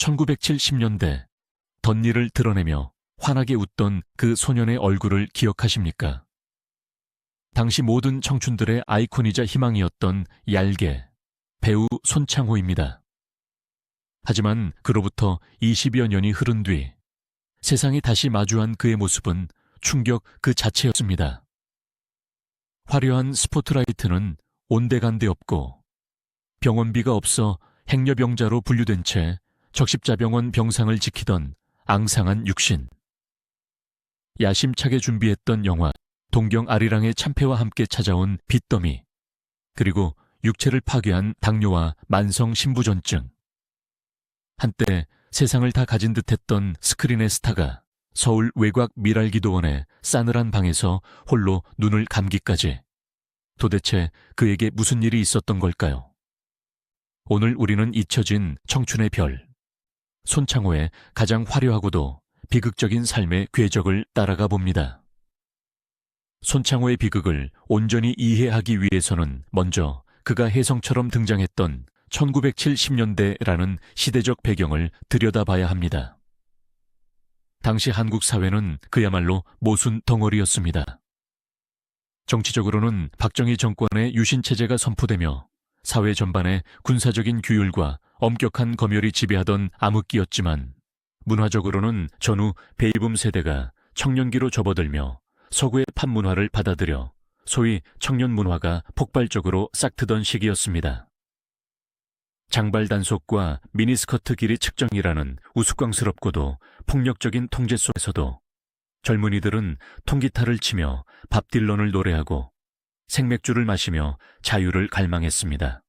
1970년대 덧니를 드러내며 환하게 웃던 그 소년의 얼굴을 기억하십니까? 당시 모든 청춘들의 아이콘이자 희망이었던 얄개, 배우 손창호입니다. 하지만 그로부터 20여 년이 흐른 뒤 세상이 다시 마주한 그의 모습은 충격 그 자체였습니다. 화려한 스포트라이트는 온데간데 없고 병원비가 없어 행여병자로 분류된 채 적십자병원 병상을 지키던 앙상한 육신. 야심차게 준비했던 영화 동경 아리랑의 참패와 함께 찾아온 빚더미, 그리고 육체를 파괴한 당뇨와 만성 신부전증. 한때 세상을 다 가진 듯했던 스크린의 스타가 서울 외곽 미랄기도원의 싸늘한 방에서 홀로 눈을 감기까지. 도대체 그에게 무슨 일이 있었던 걸까요? 오늘 우리는 잊혀진 청춘의 별, 손창호의 가장 화려하고도 비극적인 삶의 궤적을 따라가 봅니다. 손창호의 비극을 온전히 이해하기 위해서는 먼저 그가 혜성처럼 등장했던 1970년대라는 시대적 배경을 들여다봐야 합니다. 당시 한국 사회는 그야말로 모순 덩어리였습니다. 정치적으로는 박정희 정권의 유신체제가 선포되며 사회 전반에 군사적인 규율과 엄격한 검열이 지배하던 암흑기였지만, 문화적으로는 전후 베이붐 세대가 청년기로 접어들며 서구의 팝문화를 받아들여 소위 청년 문화가 폭발적으로 싹트던 시기였습니다. 장발 단속과 미니스커트 길이 측정이라는 우스꽝스럽고도 폭력적인 통제 속에서도 젊은이들은 통기타를 치며 밥 딜런을 노래하고 생맥주를 마시며 자유를 갈망했습니다.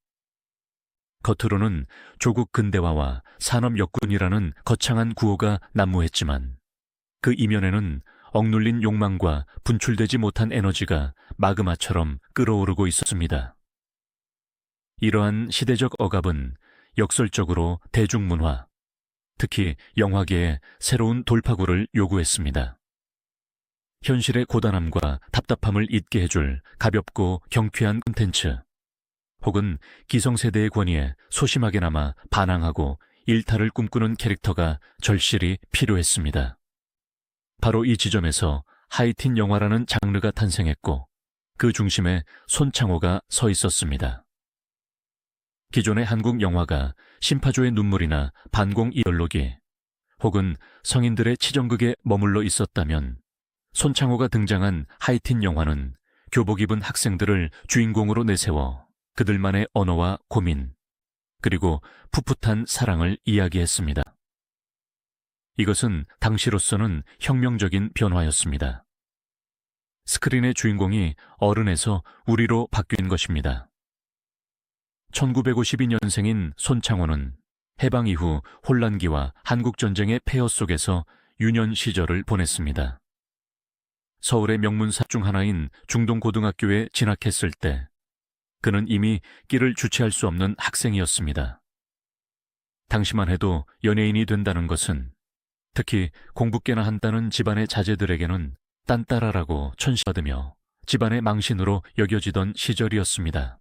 겉으로는 조국 근대화와 산업 역군이라는 거창한 구호가 난무했지만 그 이면에는 억눌린 욕망과 분출되지 못한 에너지가 마그마처럼 끓어오르고 있었습니다. 이러한 시대적 억압은 역설적으로 대중문화, 특히 영화계에 새로운 돌파구를 요구했습니다. 현실의 고단함과 답답함을 잊게 해줄 가볍고 경쾌한 콘텐츠, 혹은 기성세대의 권위에 소심하게나마 반항하고 일탈을 꿈꾸는 캐릭터가 절실히 필요했습니다. 바로 이 지점에서 하이틴 영화라는 장르가 탄생했고 그 중심에 손창호가 서 있었습니다. 기존의 한국 영화가 심파조의 눈물이나 반공 이얼로기, 혹은 성인들의 치정극에 머물러 있었다면 손창호가 등장한 하이틴 영화는 교복 입은 학생들을 주인공으로 내세워 그들만의 언어와 고민, 그리고 풋풋한 사랑을 이야기했습니다. 이것은 당시로서는 혁명적인 변화였습니다. 스크린의 주인공이 어른에서 우리로 바뀐 것입니다. 1952년생인 손창호는 해방 이후 혼란기와 한국전쟁의 폐허 속에서 유년 시절을 보냈습니다. 서울의 명문사 중 하나인 중동고등학교에 진학했을 때 그는 이미 끼를 주체할 수 없는 학생이었습니다. 당시만 해도 연예인이 된다는 것은, 특히 공부 깨나 한다는 집안의 자제들에게는 딴따라라고 천시받으며 집안의 망신으로 여겨지던 시절이었습니다.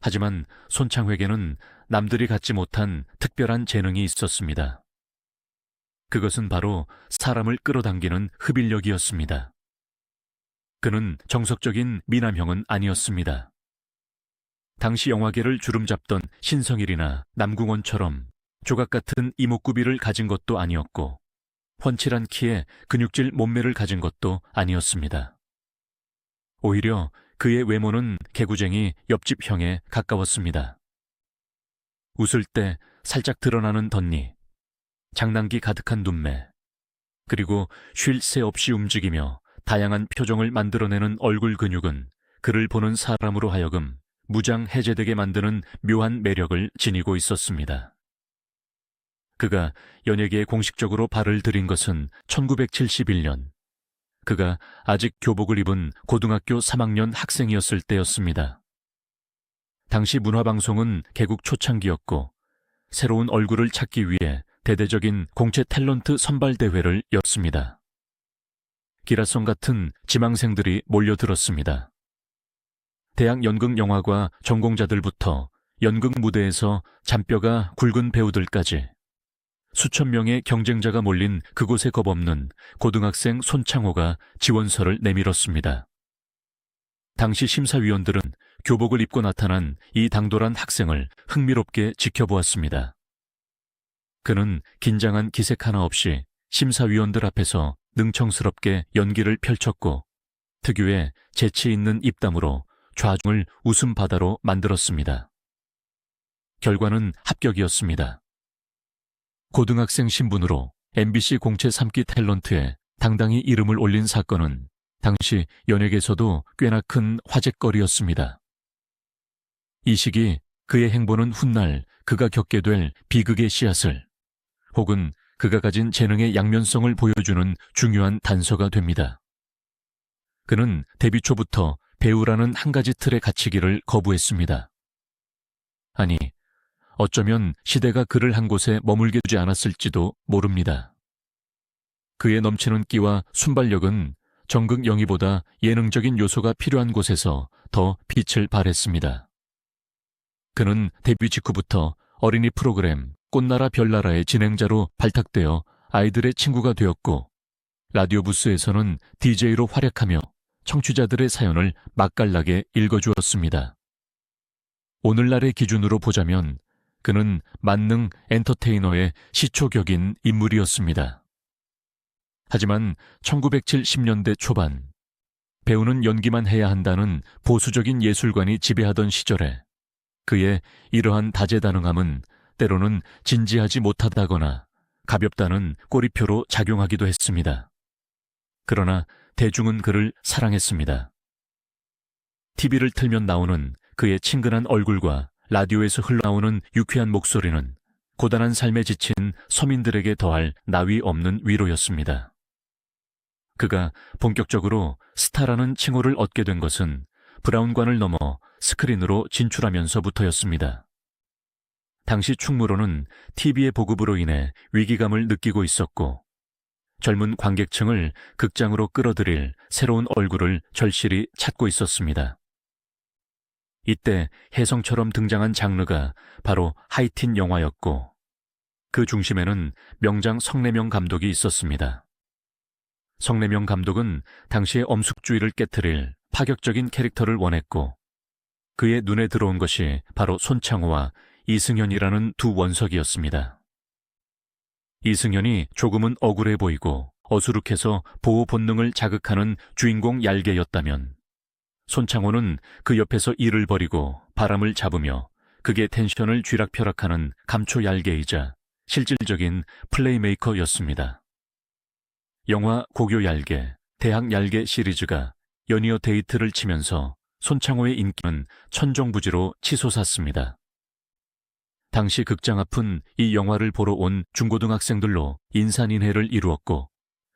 하지만 손창호에게는 남들이 갖지 못한 특별한 재능이 있었습니다. 그것은 바로 사람을 끌어당기는 흡인력이었습니다. 그는 정석적인 미남형은 아니었습니다. 당시 영화계를 주름잡던 신성일이나 남궁원처럼 조각 같은 이목구비를 가진 것도 아니었고 훤칠한 키에 근육질 몸매를 가진 것도 아니었습니다. 오히려 그의 외모는 개구쟁이 옆집 형에 가까웠습니다. 웃을 때 살짝 드러나는 덧니, 장난기 가득한 눈매, 그리고 쉴 새 없이 움직이며 다양한 표정을 만들어내는 얼굴 근육은 그를 보는 사람으로 하여금 무장해제되게 만드는 묘한 매력을 지니고 있었습니다. 그가 연예계에 공식적으로 발을 들인 것은 1971년, 그가 아직 교복을 입은 고등학교 3학년 학생이었을 때였습니다. 당시 문화방송은 개국 초창기였고 새로운 얼굴을 찾기 위해 대대적인 공채 탤런트 선발대회를 였습니다. 기라성 같은 지망생들이 몰려들었습니다. 대학 연극영화과 전공자들부터 연극 무대에서 잔뼈가 굵은 배우들까지 수천 명의 경쟁자가 몰린 그곳에 겁없는 고등학생 손창호가 지원서를 내밀었습니다. 당시 심사위원들은 교복을 입고 나타난 이 당돌한 학생을 흥미롭게 지켜보았습니다. 그는 긴장한 기색 하나 없이 심사위원들 앞에서 능청스럽게 연기를 펼쳤고 특유의 재치 있는 입담으로 좌중을 웃음바다로 만들었습니다. 결과는 합격이었습니다. 고등학생 신분으로 MBC 공채 3기 탤런트에 당당히 이름을 올린 사건은 당시 연예계에서도 꽤나 큰 화제거리였습니다. 이 시기 그의 행보는 훗날 그가 겪게 될 비극의 씨앗을 혹은 그가 가진 재능의 양면성을 보여주는 중요한 단서가 됩니다. 그는 데뷔 초부터 배우라는 한 가지 틀에 갇히기를 거부했습니다. 아니, 어쩌면 시대가 그를 한 곳에 머물게 두지 않았을지도 모릅니다. 그의 넘치는 끼와 순발력은 정극 영희보다 예능적인 요소가 필요한 곳에서 더 빛을 발했습니다. 그는 데뷔 직후부터 어린이 프로그램 꽃나라 별나라의 진행자로 발탁되어 아이들의 친구가 되었고 라디오 부스에서는 DJ로 활약하며 청취자들의 사연을 맛깔나게 읽어주었습니다. 오늘날의 기준으로 보자면 그는 만능 엔터테이너의 시초격인 인물이었습니다. 하지만 1970년대 초반 배우는 연기만 해야 한다는 보수적인 예술관이 지배하던 시절에 그의 이러한 다재다능함은 때로는 진지하지 못하다거나 가볍다는 꼬리표로 작용하기도 했습니다. 그러나 대중은 그를 사랑했습니다. TV를 틀면 나오는 그의 친근한 얼굴과 라디오에서 흘러나오는 유쾌한 목소리는 고단한 삶에 지친 서민들에게 더할 나위 없는 위로였습니다. 그가 본격적으로 스타라는 칭호를 얻게 된 것은 브라운관을 넘어 스크린으로 진출하면서부터였습니다. 당시 충무로는 TV의 보급으로 인해 위기감을 느끼고 있었고 젊은 관객층을 극장으로 끌어들일 새로운 얼굴을 절실히 찾고 있었습니다. 이때 혜성처럼 등장한 장르가 바로 하이틴 영화였고 그 중심에는 명장 성내명 감독이 있었습니다. 성내명 감독은 당시의 엄숙주의를 깨트릴 파격적인 캐릭터를 원했고 그의 눈에 들어온 것이 바로 손창호와 이승현이라는 두 원석이었습니다. 이승현이 조금은 억울해 보이고 어수룩해서 보호 본능을 자극하는 주인공 얄개였다면 손창호는 그 옆에서 일을 벌이고 바람을 잡으며 극의 텐션을 쥐락펴락하는 감초 얄개이자 실질적인 플레이메이커였습니다. 영화 고교 얄개, 대학 얄개 시리즈가 연이어 데이트를 치면서 손창호의 인기는 천정부지로 치솟았습니다. 당시 극장 앞은 이 영화를 보러 온 중고등학생들로 인산인해를 이루었고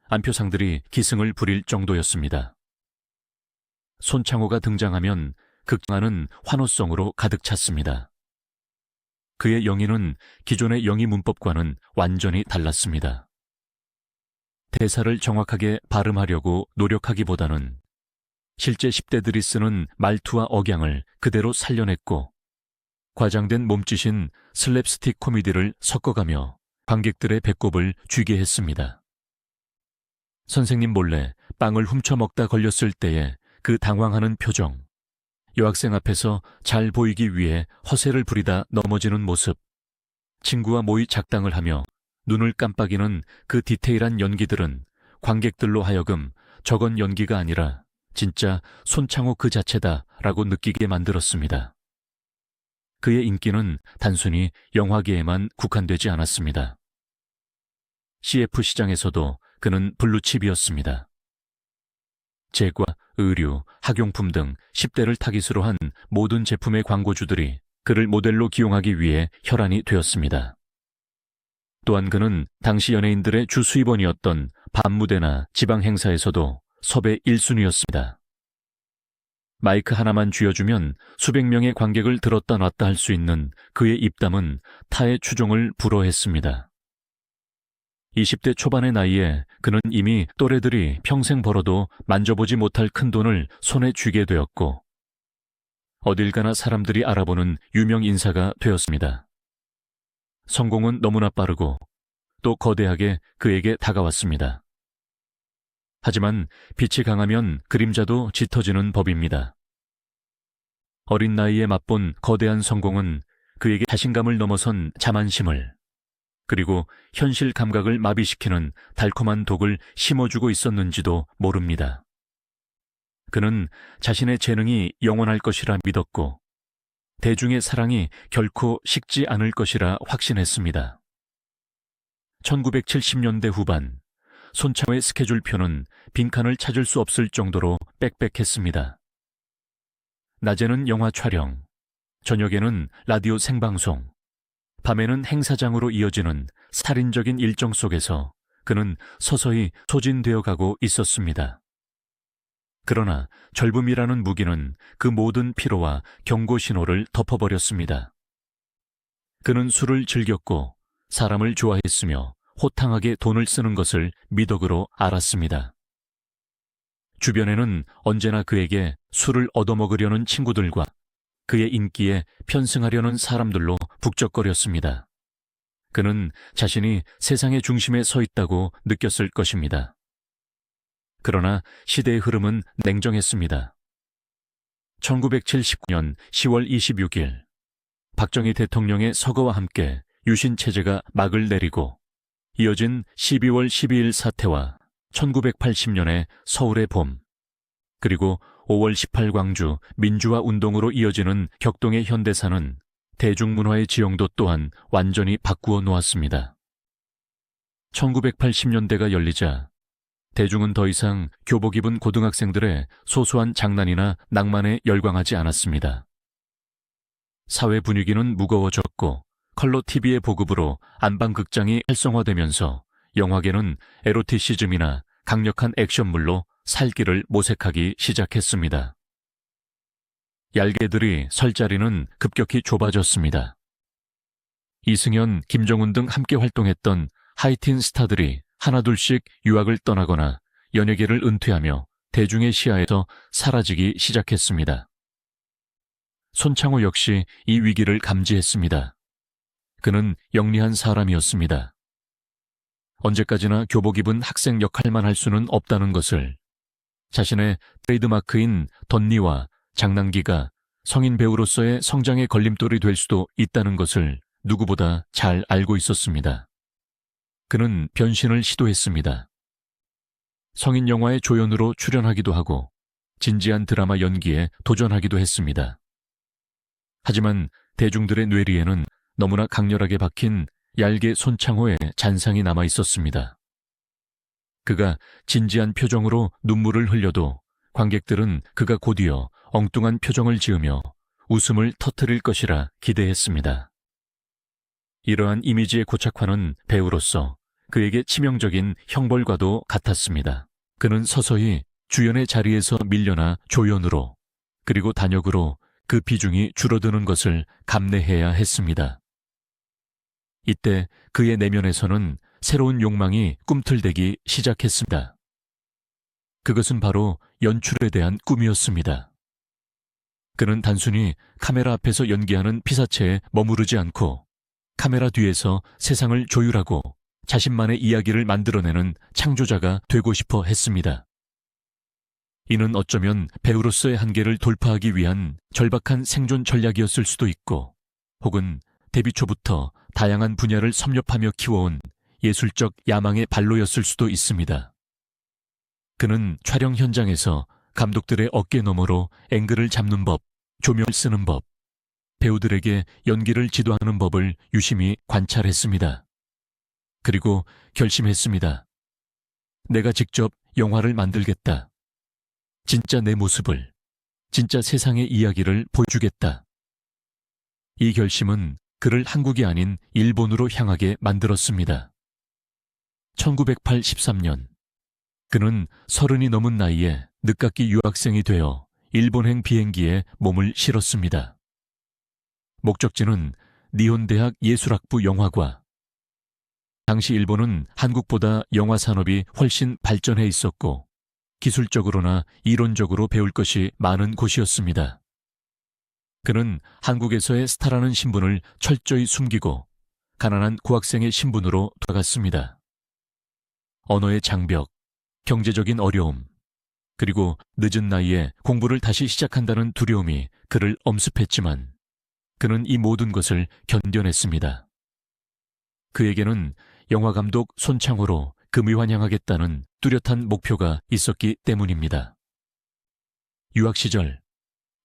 안표상들이 기승을 부릴 정도였습니다. 손창호가 등장하면 극장안은 환호성으로 가득 찼습니다. 그의 영의는 기존의 영의 문법과는 완전히 달랐습니다. 대사를 정확하게 발음하려고 노력하기보다는 실제 10대들이 쓰는 말투와 억양을 그대로 살려냈고 과장된 몸짓인 슬랩스틱 코미디를 섞어가며 관객들의 배꼽을 쥐게 했습니다. 선생님 몰래 빵을 훔쳐먹다 걸렸을 때의 그 당황하는 표정, 여학생 앞에서 잘 보이기 위해 허세를 부리다 넘어지는 모습, 친구와 모의 작당을 하며 눈을 깜빡이는 그 디테일한 연기들은 관객들로 하여금 저건 연기가 아니라 진짜 손창호 그 자체다라고 느끼게 만들었습니다. 그의 인기는 단순히 영화계에만 국한되지 않았습니다. CF 시장에서도 그는 블루칩이었습니다. 제과, 의류, 학용품 등 10대를 타깃으로 한 모든 제품의 광고주들이 그를 모델로 기용하기 위해 혈안이 되었습니다. 또한 그는 당시 연예인들의 주 수입원이었던 밤무대나 지방 행사에서도 섭외 1순위였습니다. 마이크 하나만 쥐어주면 수백 명의 관객을 들었다 놨다 할 수 있는 그의 입담은 타의 추종을 불허했습니다. 20대 초반의 나이에 그는 이미 또래들이 평생 벌어도 만져보지 못할 큰 돈을 손에 쥐게 되었고 어딜 가나 사람들이 알아보는 유명 인사가 되었습니다. 성공은 너무나 빠르고 또 거대하게 그에게 다가왔습니다. 하지만 빛이 강하면 그림자도 짙어지는 법입니다. 어린 나이에 맛본 거대한 성공은 그에게 자신감을 넘어선 자만심을, 그리고 현실 감각을 마비시키는 달콤한 독을 심어주고 있었는지도 모릅니다. 그는 자신의 재능이 영원할 것이라 믿었고 대중의 사랑이 결코 식지 않을 것이라 확신했습니다. 1970년대 후반, 손창호의 스케줄표는 빈칸을 찾을 수 없을 정도로 빽빽했습니다. 낮에는 영화 촬영, 저녁에는 라디오 생방송, 밤에는 행사장으로 이어지는 살인적인 일정 속에서 그는 서서히 소진되어 가고 있었습니다. 그러나 젊음이라는 무기는 그 모든 피로와 경고 신호를 덮어버렸습니다. 그는 술을 즐겼고 사람을 좋아했으며 호탕하게 돈을 쓰는 것을 미덕으로 알았습니다. 주변에는 언제나 그에게 술을 얻어먹으려는 친구들과 그의 인기에 편승하려는 사람들로 북적거렸습니다. 그는 자신이 세상의 중심에 서 있다고 느꼈을 것입니다. 그러나 시대의 흐름은 냉정했습니다. 1979년 10월 26일, 박정희 대통령의 서거와 함께 유신체제가 막을 내리고 이어진 12월 12일 사태와 1980년의 서울의 봄, 그리고 5월 18 광주 민주화 운동으로 이어지는 격동의 현대사는 대중문화의 지형도 또한 완전히 바꾸어 놓았습니다. 1980년대가 열리자 대중은 더 이상 교복 입은 고등학생들의 소소한 장난이나 낭만에 열광하지 않았습니다. 사회 분위기는 무거워졌고 컬러 TV의 보급으로 안방극장이 활성화되면서 영화계는 에로티시즘이나 강력한 액션물로 살기를 모색하기 시작했습니다. 얄개들이 설 자리는 급격히 좁아졌습니다. 이승연, 김정은 등 함께 활동했던 하이틴 스타들이 하나둘씩 유학을 떠나거나 연예계를 은퇴하며 대중의 시야에서 사라지기 시작했습니다. 손창호 역시 이 위기를 감지했습니다. 그는 영리한 사람이었습니다. 언제까지나 교복 입은 학생 역할만 할 수는 없다는 것을, 자신의 트레이드마크인 덧니와 장난기가 성인 배우로서의 성장의 걸림돌이 될 수도 있다는 것을 누구보다 잘 알고 있었습니다. 그는 변신을 시도했습니다. 성인 영화의 조연으로 출연하기도 하고 진지한 드라마 연기에 도전하기도 했습니다. 하지만 대중들의 뇌리에는 너무나 강렬하게 박힌 얄개 손창호의 잔상이 남아 있었습니다. 그가 진지한 표정으로 눈물을 흘려도 관객들은 그가 곧이어 엉뚱한 표정을 지으며 웃음을 터뜨릴 것이라 기대했습니다. 이러한 이미지의 고착화는 배우로서 그에게 치명적인 형벌과도 같았습니다. 그는 서서히 주연의 자리에서 밀려나 조연으로, 그리고 단역으로 그 비중이 줄어드는 것을 감내해야 했습니다. 이때 그의 내면에서는 새로운 욕망이 꿈틀대기 시작했습니다. 그것은 바로 연출에 대한 꿈이었습니다. 그는 단순히 카메라 앞에서 연기하는 피사체에 머무르지 않고 카메라 뒤에서 세상을 조율하고 자신만의 이야기를 만들어내는 창조자가 되고 싶어 했습니다. 이는 어쩌면 배우로서의 한계를 돌파하기 위한 절박한 생존 전략이었을 수도 있고, 혹은 데뷔 초부터 다양한 분야를 섭렵하며 키워온 예술적 야망의 발로였을 수도 있습니다. 그는 촬영 현장에서 감독들의 어깨 너머로 앵글을 잡는 법, 조명을 쓰는 법, 배우들에게 연기를 지도하는 법을 유심히 관찰했습니다. 그리고 결심했습니다. 내가 직접 영화를 만들겠다. 진짜 내 모습을, 진짜 세상의 이야기를 보여주겠다. 이 결심은 그를 한국이 아닌 일본으로 향하게 만들었습니다. 1983년, 그는 30이 넘은 나이에 늦깎이 유학생이 되어 일본행 비행기에 몸을 실었습니다. 목적지는 니혼대학 예술학부 영화과. 당시 일본은 한국보다 영화 산업이 훨씬 발전해 있었고 기술적으로나 이론적으로 배울 것이 많은 곳이었습니다. 그는 한국에서의 스타라는 신분을 철저히 숨기고 가난한 고학생의 신분으로 돌아갔습니다. 언어의 장벽, 경제적인 어려움, 그리고 늦은 나이에 공부를 다시 시작한다는 두려움이 그를 엄습했지만 그는 이 모든 것을 견뎌냈습니다. 그에게는 영화감독 손창호로 금이환영하겠다는 뚜렷한 목표가 있었기 때문입니다. 유학 시절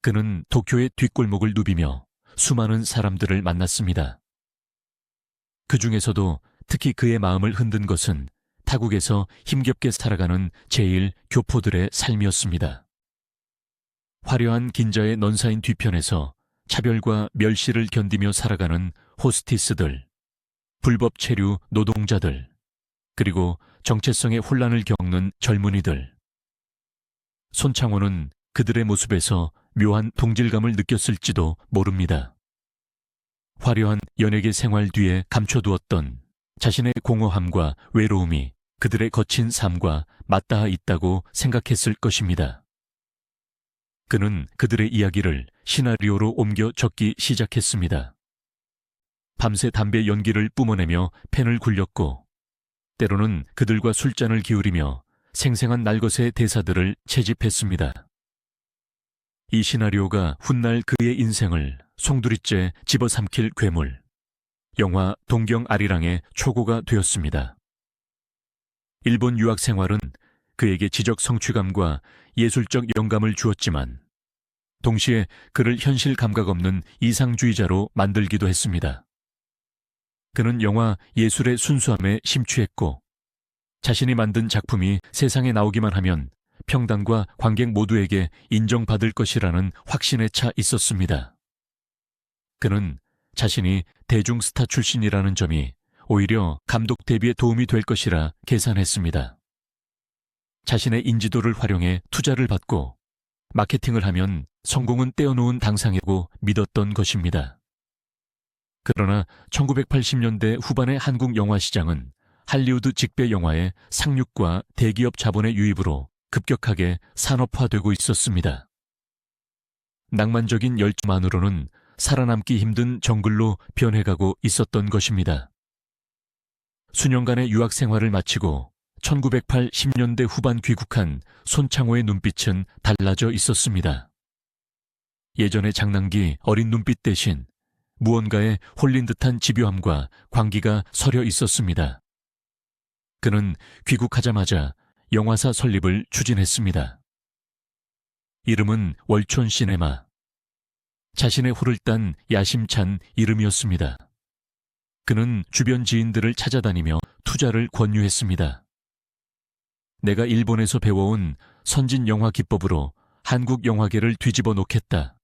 그는 도쿄의 뒷골목을 누비며 수많은 사람들을 만났습니다. 그 중에서도 특히 그의 마음을 흔든 것은 타국에서 힘겹게 살아가는 제일 교포들의 삶이었습니다. 화려한 긴자의 넌사인 뒤편에서 차별과 멸시를 견디며 살아가는 호스티스들, 불법 체류 노동자들, 그리고 정체성의 혼란을 겪는 젊은이들. 손창호는 그들의 모습에서 묘한 동질감을 느꼈을지도 모릅니다. 화려한 연예계 생활 뒤에 감춰두었던 자신의 공허함과 외로움이 그들의 거친 삶과 맞닿아 있다고 생각했을 것입니다. 그는 그들의 이야기를 시나리오로 옮겨 적기 시작했습니다. 밤새 담배 연기를 뿜어내며 펜을 굴렸고 때로는 그들과 술잔을 기울이며 생생한 날것의 대사들을 채집했습니다. 이 시나리오가 훗날 그의 인생을 송두리째 집어삼킬 괴물, 영화 동경 아리랑의 초고가 되었습니다. 일본 유학 생활은 그에게 지적 성취감과 예술적 영감을 주었지만 동시에 그를 현실 감각 없는 이상주의자로 만들기도 했습니다. 그는 영화 예술의 순수함에 심취했고 자신이 만든 작품이 세상에 나오기만 하면 평당과 관객 모두에게 인정받을 것이라는 확신에 차 있었습니다. 그는 자신이 대중스타 출신이라는 점이 오히려 감독 데뷔에 도움이 될 것이라 계산했습니다. 자신의 인지도를 활용해 투자를 받고 마케팅을 하면 성공은 떼어놓은 당상이고 믿었던 것입니다. 그러나 1980년대 후반의 한국 영화 시장은 할리우드 직배 영화의 상륙과 대기업 자본의 유입으로 급격하게 산업화되고 있었습니다. 낭만적인 열정만으로는 살아남기 힘든 정글로 변해가고 있었던 것입니다. 수년간의 유학 생활을 마치고 1980년대 후반 귀국한 손창호의 눈빛은 달라져 있었습니다. 예전의 장난기 어린 눈빛 대신 무언가에 홀린 듯한 집요함과 광기가 서려 있었습니다. 그는 귀국하자마자 영화사 설립을 추진했습니다. 이름은 월촌 시네마. 자신의 호를 딴 야심찬 이름이었습니다. 그는 주변 지인들을 찾아다니며 투자를 권유했습니다. 내가 일본에서 배워온 선진 영화 기법으로 한국 영화계를 뒤집어 놓겠다.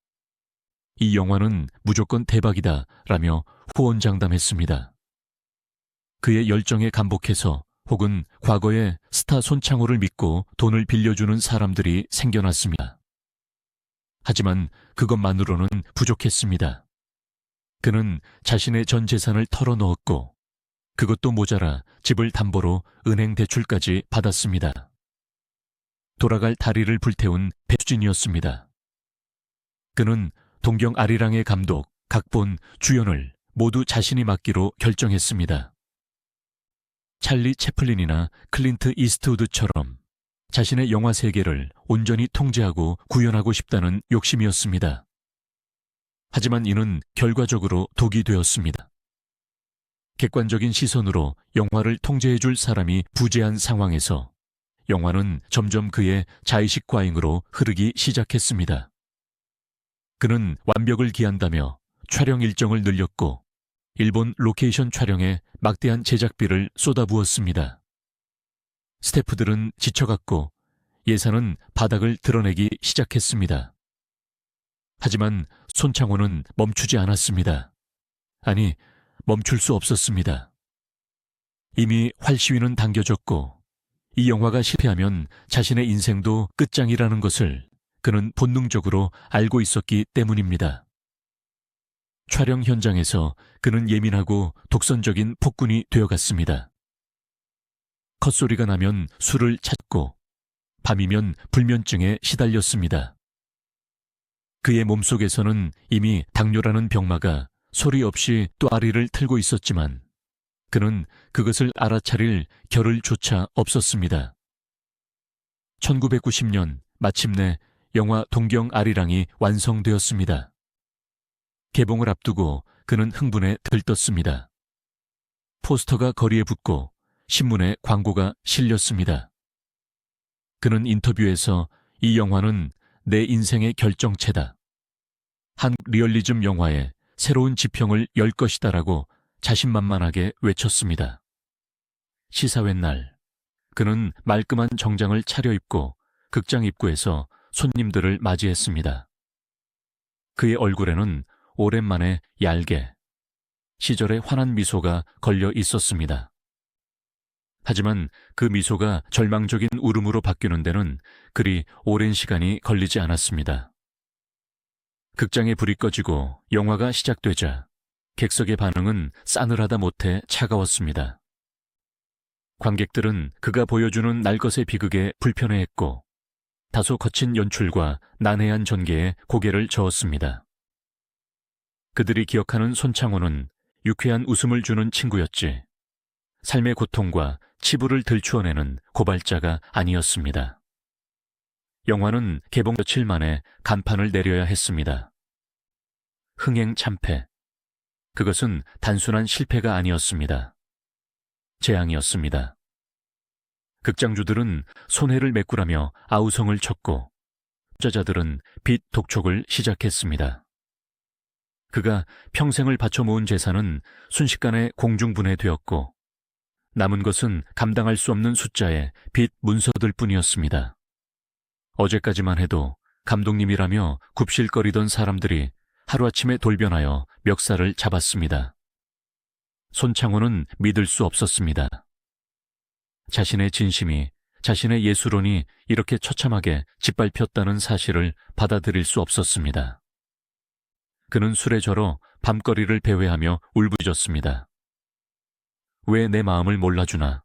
이 영화는 무조건 대박이다 라며 호언장담했습니다. 그의 열정에 감복해서 혹은 과거에 스타 손창호를 믿고 돈을 빌려주는 사람들이 생겨났습니다. 하지만 그것만으로는 부족했습니다. 그는 자신의 전 재산을 털어넣었고 그것도 모자라 집을 담보로 은행 대출까지 받았습니다. 돌아갈 다리를 불태운 배수진이었습니다. 그는 동경 아리랑의 감독, 각본, 주연을 모두 자신이 맡기로 결정했습니다. 찰리 채플린이나 클린트 이스트우드처럼 자신의 영화 세계를 온전히 통제하고 구현하고 싶다는 욕심이었습니다. 하지만 이는 결과적으로 독이 되었습니다. 객관적인 시선으로 영화를 통제해줄 사람이 부재한 상황에서 영화는 점점 그의 자의식 과잉으로 흐르기 시작했습니다. 그는 완벽을 기한다며 촬영 일정을 늘렸고 일본 로케이션 촬영에 막대한 제작비를 쏟아부었습니다. 스태프들은 지쳐갔고 예산은 바닥을 드러내기 시작했습니다. 하지만 손창호는 멈추지 않았습니다. 아니, 멈출 수 없었습니다. 이미 활시위는 당겨졌고 이 영화가 실패하면 자신의 인생도 끝장이라는 것을 그는 본능적으로 알고 있었기 때문입니다. 촬영 현장에서 그는 예민하고 독선적인 폭군이 되어갔습니다. 컷소리가 나면 술을 찾고 밤이면 불면증에 시달렸습니다. 그의 몸속에서는 이미 당뇨라는 병마가 소리 없이 또 아리를 틀고 있었지만 그는 그것을 알아차릴 겨를 조차 없었습니다. 1990년 마침내 영화 동경 아리랑이 완성되었습니다. 개봉을 앞두고 그는 흥분에 들떴습니다. 포스터가 거리에 붙고 신문에 광고가 실렸습니다. 그는 인터뷰에서 이 영화는 내 인생의 결정체다. 한국 리얼리즘 영화의 새로운 지평을 열 것이다라고 자신만만하게 외쳤습니다. 시사회 날, 그는 말끔한 정장을 차려입고 극장 입구에서 손님들을 맞이했습니다. 그의 얼굴에는 오랜만에 얄게, 시절의 환한 미소가 걸려 있었습니다. 하지만 그 미소가 절망적인 울음으로 바뀌는 데는 그리 오랜 시간이 걸리지 않았습니다. 극장의 불이 꺼지고 영화가 시작되자 객석의 반응은 싸늘하다 못해 차가웠습니다. 관객들은 그가 보여주는 날것의 비극에 불편해했고 다소 거친 연출과 난해한 전개에 고개를 저었습니다. 그들이 기억하는 손창호는 유쾌한 웃음을 주는 친구였지 삶의 고통과 치부를 들추어내는 고발자가 아니었습니다. 영화는 개봉 며칠 만에 간판을 내려야 했습니다. 흥행 참패. 그것은 단순한 실패가 아니었습니다. 재앙이었습니다. 극장주들은 손해를 메꾸라며 아우성을 쳤고 투자자들은 빚 독촉을 시작했습니다. 그가 평생을 바쳐 모은 재산은 순식간에 공중분해되었고 남은 것은 감당할 수 없는 숫자의 빚 문서들 뿐이었습니다. 어제까지만 해도 감독님이라며 굽실거리던 사람들이 하루아침에 돌변하여 멱살을 잡았습니다. 손창호는 믿을 수 없었습니다. 자신의 진심이, 자신의 예술론이 이렇게 처참하게 짓밟혔다는 사실을 받아들일 수 없었습니다. 그는 술에 절어 밤거리를 배회하며 울부짖었습니다. 왜 내 마음을 몰라주나?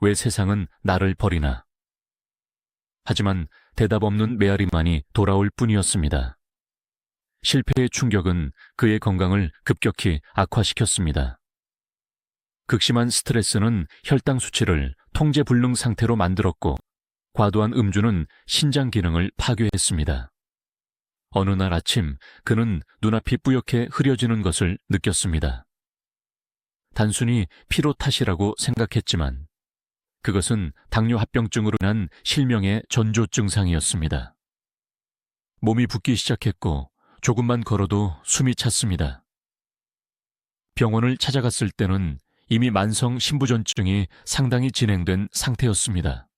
왜 세상은 나를 버리나? 하지만 대답 없는 메아리만이 돌아올 뿐이었습니다. 실패의 충격은 그의 건강을 급격히 악화시켰습니다. 극심한 스트레스는 혈당 수치를 통제불능 상태로 만들었고 과도한 음주는 신장 기능을 파괴했습니다. 어느 날 아침 그는 눈앞이 뿌옇게 흐려지는 것을 느꼈습니다. 단순히 피로 탓이라고 생각했지만 그것은 당뇨 합병증으로 인한 실명의 전조 증상이었습니다. 몸이 붓기 시작했고 조금만 걸어도 숨이 찼습니다. 병원을 찾아갔을 때는 이미 만성 신부전증이 상당히 진행된 상태였습니다.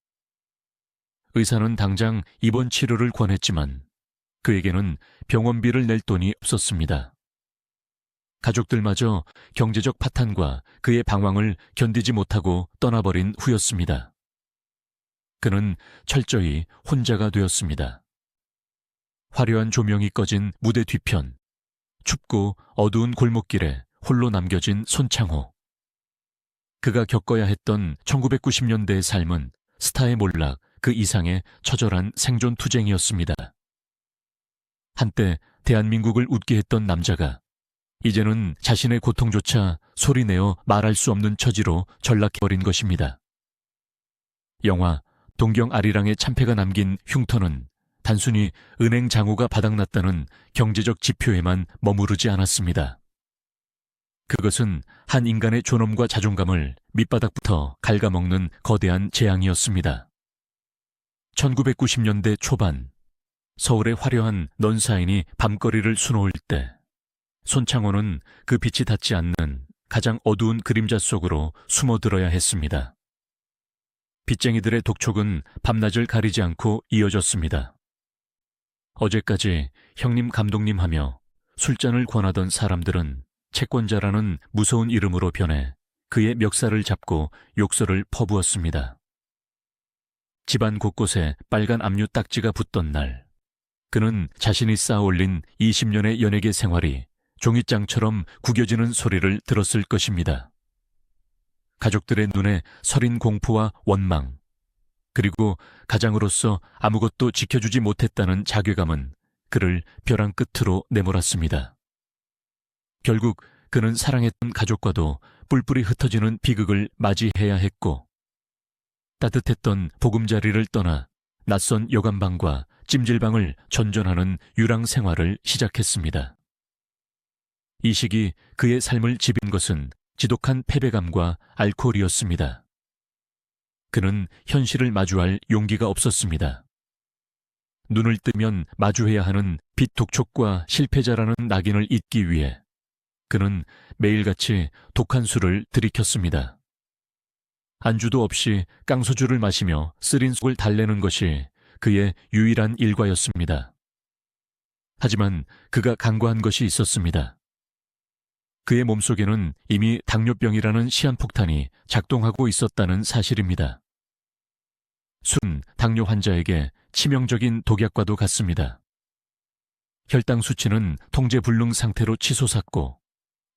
의사는 당장 입원 치료를 권했지만 그에게는 병원비를 낼 돈이 없었습니다. 가족들마저 경제적 파탄과 그의 방황을 견디지 못하고 떠나버린 후였습니다. 그는 철저히 혼자가 되었습니다. 화려한 조명이 꺼진 무대 뒤편, 춥고 어두운 골목길에 홀로 남겨진 손창호. 그가 겪어야 했던 1990년대의 삶은 스타의 몰락 그 이상의 처절한 생존 투쟁이었습니다. 한때 대한민국을 웃게 했던 남자가 이제는 자신의 고통조차 소리내어 말할 수 없는 처지로 전락해버린 것입니다. 영화 동경 아리랑의 참패가 남긴 흉터는 단순히 은행 장우가 바닥났다는 경제적 지표에만 머무르지 않았습니다. 그것은 한 인간의 존엄과 자존감을 밑바닥부터 갉아먹는 거대한 재앙이었습니다. 1990년대 초반 서울의 화려한 넌사인이 밤거리를 수놓을 때 손창호는 그 빛이 닿지 않는 가장 어두운 그림자 속으로 숨어들어야 했습니다. 빚쟁이들의 독촉은 밤낮을 가리지 않고 이어졌습니다. 어제까지 형님 감독님 하며 술잔을 권하던 사람들은 채권자라는 무서운 이름으로 변해 그의 멱살을 잡고 욕설을 퍼부었습니다. 집안 곳곳에 빨간 압류 딱지가 붙던 날, 그는 자신이 쌓아올린 20년의 연예계 생활이 종잇장처럼 구겨지는 소리를 들었을 것입니다. 가족들의 눈에 서린 공포와 원망, 그리고 가장으로서 아무것도 지켜주지 못했다는 자괴감은 그를 벼랑 끝으로 내몰았습니다. 결국 그는 사랑했던 가족과도 뿔뿔이 흩어지는 비극을 맞이해야 했고, 따뜻했던 보금자리를 떠나 낯선 여관방과 찜질방을 전전하는 유랑 생활을 시작했습니다. 이 시기 그의 삶을 지빈 것은 지독한 패배감과 알코올이었습니다. 그는 현실을 마주할 용기가 없었습니다. 눈을 뜨면 마주해야 하는 빚 독촉과 실패자라는 낙인을 잊기 위해 그는 매일같이 독한 술을 들이켰습니다. 안주도 없이 깡소주를 마시며 쓰린 속을 달래는 것이 그의 유일한 일과였습니다. 하지만 그가 간과한 것이 있었습니다. 그의 몸속에는 이미 당뇨병이라는 시한폭탄이 작동하고 있었다는 사실입니다. 술은 당뇨 환자에게 치명적인 독약과도 같습니다. 혈당 수치는 통제불능 상태로 치솟았고,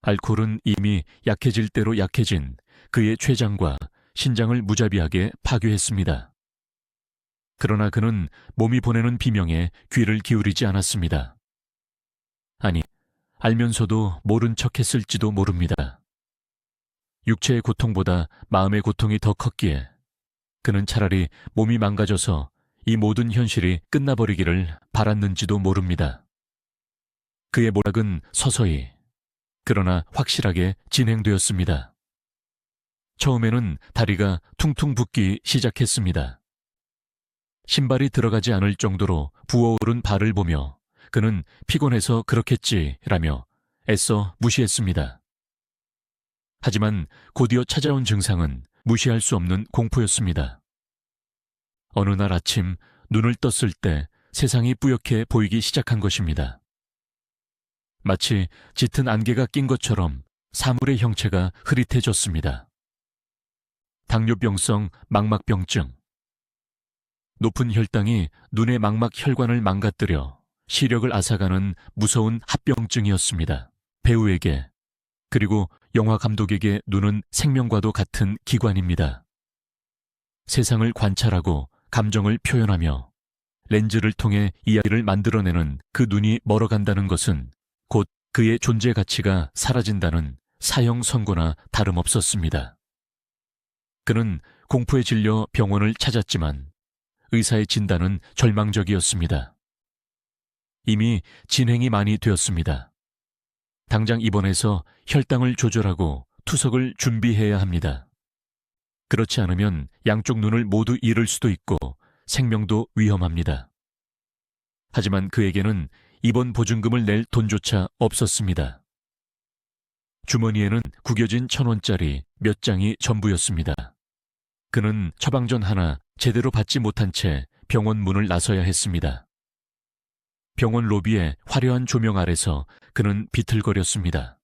알코올은 이미 약해질 대로 약해진 그의 췌장과 신장을 무자비하게 파괴했습니다. 그러나 그는 몸이 보내는 비명에 귀를 기울이지 않았습니다. 아니, 알면서도 모른 척했을지도 모릅니다. 육체의 고통보다 마음의 고통이 더 컸기에 그는 차라리 몸이 망가져서 이 모든 현실이 끝나버리기를 바랐는지도 모릅니다. 그의 모락은 서서히, 그러나 확실하게 진행되었습니다. 처음에는 다리가 퉁퉁 붓기 시작했습니다. 신발이 들어가지 않을 정도로 부어오른 발을 보며 그는 피곤해서 그렇겠지라며 애써 무시했습니다. 하지만 곧이어 찾아온 증상은 무시할 수 없는 공포였습니다. 어느 날 아침 눈을 떴을 때 세상이 뿌옇게 보이기 시작한 것입니다. 마치 짙은 안개가 낀 것처럼 사물의 형체가 흐릿해졌습니다. 당뇨병성 망막병증. 높은 혈당이 눈의 망막 혈관을 망가뜨려 시력을 앗아가는 무서운 합병증이었습니다. 배우에게, 그리고 영화 감독에게 눈은 생명과도 같은 기관입니다. 세상을 관찰하고 감정을 표현하며 렌즈를 통해 이야기를 만들어내는 그 눈이 멀어간다는 것은 곧 그의 존재 가치가 사라진다는 사형 선고나 다름없었습니다. 그는 공포에 질려 병원을 찾았지만 의사의 진단은 절망적이었습니다. 이미 진행이 많이 되었습니다. 당장 입원해서 혈당을 조절하고 투석을 준비해야 합니다. 그렇지 않으면 양쪽 눈을 모두 잃을 수도 있고 생명도 위험합니다. 하지만 그에게는 입원 보증금을 낼 돈조차 없었습니다. 주머니에는 구겨진 1,000원짜리 몇 장이 전부였습니다. 그는 처방전 하나 제대로 받지 못한 채 병원 문을 나서야 했습니다. 병원 로비의 화려한 조명 아래서 그는 비틀거렸습니다.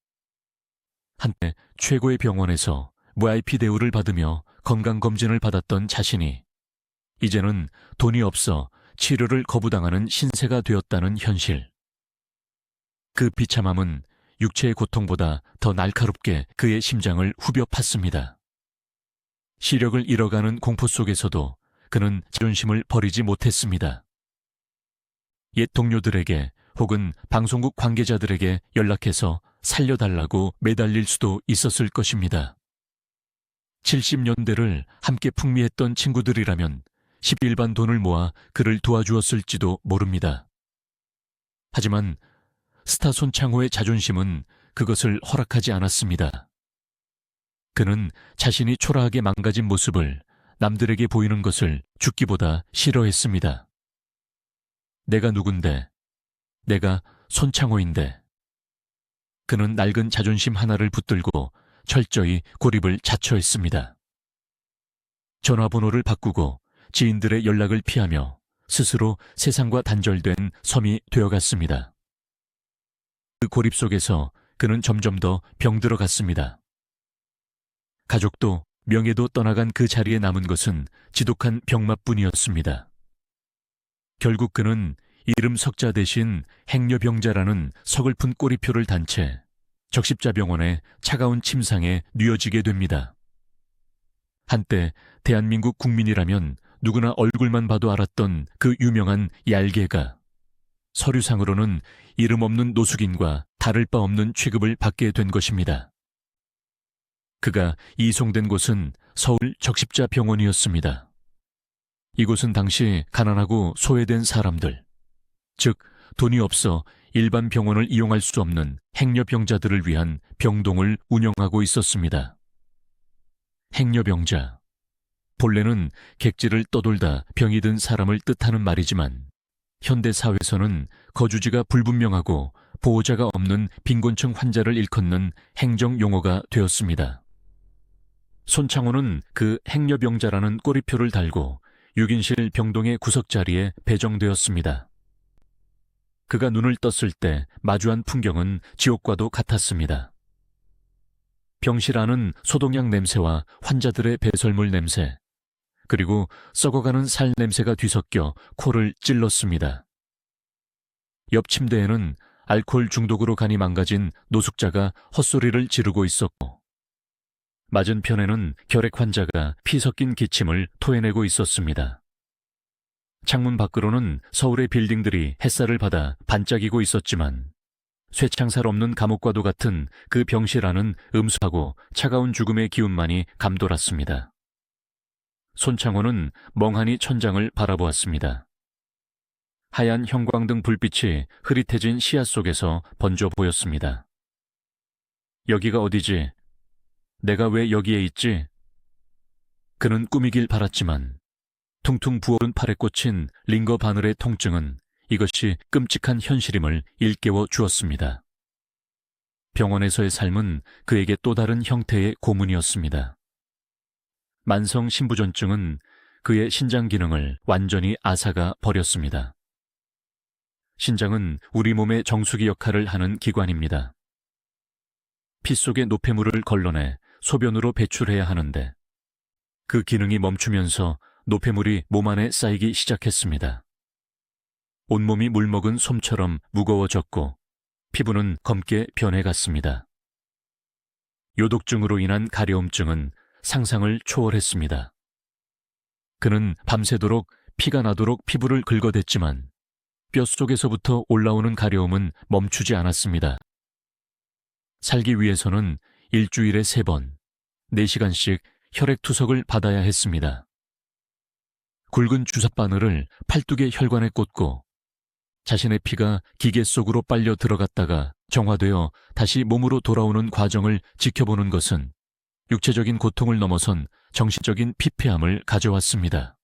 한때 최고의 병원에서 VIP 대우를 받으며 건강검진을 받았던 자신이 이제는 돈이 없어 치료를 거부당하는 신세가 되었다는 현실. 그 비참함은 육체의 고통보다 더 날카롭게 그의 심장을 후벼 팠습니다. 시력을 잃어가는 공포 속에서도 그는 자존심을 버리지 못했습니다. 옛 동료들에게 혹은 방송국 관계자들에게 연락해서 살려달라고 매달릴 수도 있었을 것입니다. 70년대를 함께 풍미했던 친구들이라면 11반 돈을 모아 그를 도와주었을지도 모릅니다. 하지만 스타 손창호의 자존심은 그것을 허락하지 않았습니다. 그는 자신이 초라하게 망가진 모습을 남들에게 보이는 것을 죽기보다 싫어했습니다. 내가 누군데, 내가 손창호인데. 그는 낡은 자존심 하나를 붙들고 철저히 고립을 자처했습니다. 전화번호를 바꾸고 지인들의 연락을 피하며 스스로 세상과 단절된 섬이 되어갔습니다. 그 고립 속에서 그는 점점 더 병들어갔습니다. 가족도 명예도 떠나간 그 자리에 남은 것은 지독한 병맛뿐이었습니다. 결국 그는 이름 석자 대신 행여병자라는 서글픈 꼬리표를 단 채 적십자병원의 차가운 침상에 뉘어지게 됩니다. 한때 대한민국 국민이라면 누구나 얼굴만 봐도 알았던 그 유명한 얄개가 서류상으로는 이름 없는 노숙인과 다를 바 없는 취급을 받게 된 것입니다. 그가 이송된 곳은 서울 적십자병원이었습니다. 이곳은 당시 가난하고 소외된 사람들, 즉 돈이 없어 일반 병원을 이용할 수 없는 행여병자들을 위한 병동을 운영하고 있었습니다. 행여병자, 본래는 객지를 떠돌다 병이 든 사람을 뜻하는 말이지만 현대 사회에서는 거주지가 불분명하고 보호자가 없는 빈곤층 환자를 일컫는 행정용어가 되었습니다. 손창호는 그 행여병자라는 꼬리표를 달고 6인실 병동의 구석자리에 배정되었습니다. 그가 눈을 떴을 때 마주한 풍경은 지옥과도 같았습니다. 병실 안은 소독약 냄새와 환자들의 배설물 냄새, 그리고 썩어가는 살 냄새가 뒤섞여 코를 찔렀습니다. 옆 침대에는 알코올 중독으로 간이 망가진 노숙자가 헛소리를 지르고 있었고, 맞은편에는 결핵 환자가 피 섞인 기침을 토해내고 있었습니다. 창문 밖으로는 서울의 빌딩들이 햇살을 받아 반짝이고 있었지만 쇠창살 없는 감옥과도 같은 그 병실 안은 음수하고 차가운 죽음의 기운만이 감돌았습니다. 손창호는 멍하니 천장을 바라보았습니다. 하얀 형광등 불빛이 흐릿해진 시야 속에서 번져 보였습니다. 여기가 어디지? 내가 왜 여기에 있지? 그는 꾸미길 바랐지만 퉁퉁 부어오른 팔에 꽂힌 링거 바늘의 통증은 이것이 끔찍한 현실임을 일깨워 주었습니다. 병원에서의 삶은 그에게 또 다른 형태의 고문이었습니다. 만성 신부전증은 그의 신장 기능을 완전히 앗아가 버렸습니다. 신장은 우리 몸의 정수기 역할을 하는 기관입니다. 피 속의 노폐물을 걸러내 소변으로 배출해야 하는데 그 기능이 멈추면서 노폐물이 몸 안에 쌓이기 시작했습니다. 온몸이 물먹은 솜처럼 무거워졌고 피부는 검게 변해갔습니다. 요독증으로 인한 가려움증은 상상을 초월했습니다. 그는 밤새도록 피가 나도록 피부를 긁어댔지만 뼛속에서부터 올라오는 가려움은 멈추지 않았습니다. 살기 위해서는 일주일에 3번, 4시간씩 혈액투석을 받아야 했습니다. 굵은 주사바늘을 팔뚝의 혈관에 꽂고 자신의 피가 기계 속으로 빨려 들어갔다가 정화되어 다시 몸으로 돌아오는 과정을 지켜보는 것은 육체적인 고통을 넘어선 정신적인 피폐함을 가져왔습니다.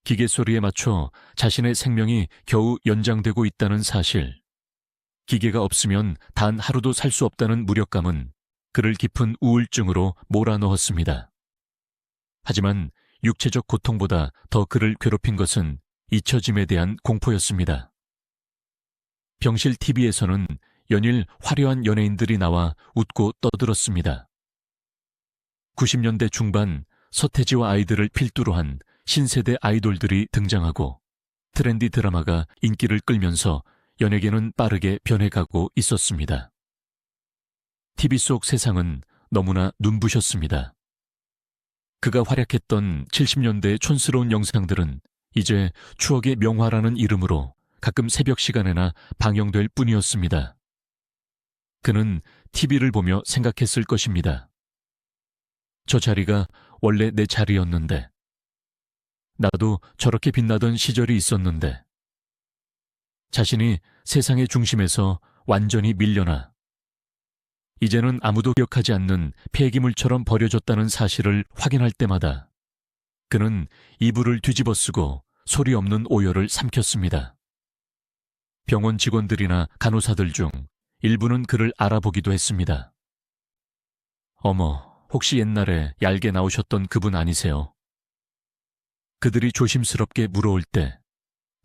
기계 소리에 맞춰 자신의 생명이 겨우 연장되고 있다는 사실, 기계가 없으면 단 하루도 살 수 없다는 무력감은 그를 깊은 우울증으로 몰아넣었습니다. 하지만 육체적 고통보다 더 그를 괴롭힌 것은 잊혀짐에 대한 공포였습니다. 병실 TV에서는 연일 화려한 연예인들이 나와 웃고 떠들었습니다. 90년대 중반 서태지와 아이들을 필두로 한 신세대 아이돌들이 등장하고 트렌디 드라마가 인기를 끌면서 연예계는 빠르게 변해가고 있었습니다. TV 속 세상은 너무나 눈부셨습니다. 그가 활약했던 70년대의 촌스러운 영상들은 이제 추억의 명화라는 이름으로 가끔 새벽 시간에나 방영될 뿐이었습니다. 그는 TV를 보며 생각했을 것입니다. 저 자리가 원래 내 자리였는데, 나도 저렇게 빛나던 시절이 있었는데, 자신이 세상의 중심에서 완전히 밀려나 이제는 아무도 기억하지 않는 폐기물처럼 버려졌다는 사실을 확인할 때마다 그는 이불을 뒤집어쓰고 소리 없는 오열을 삼켰습니다. 병원 직원들이나 간호사들 중 일부는 그를 알아보기도 했습니다. 어머, 혹시 옛날에 얄게 나오셨던 그분 아니세요? 그들이 조심스럽게 물어올 때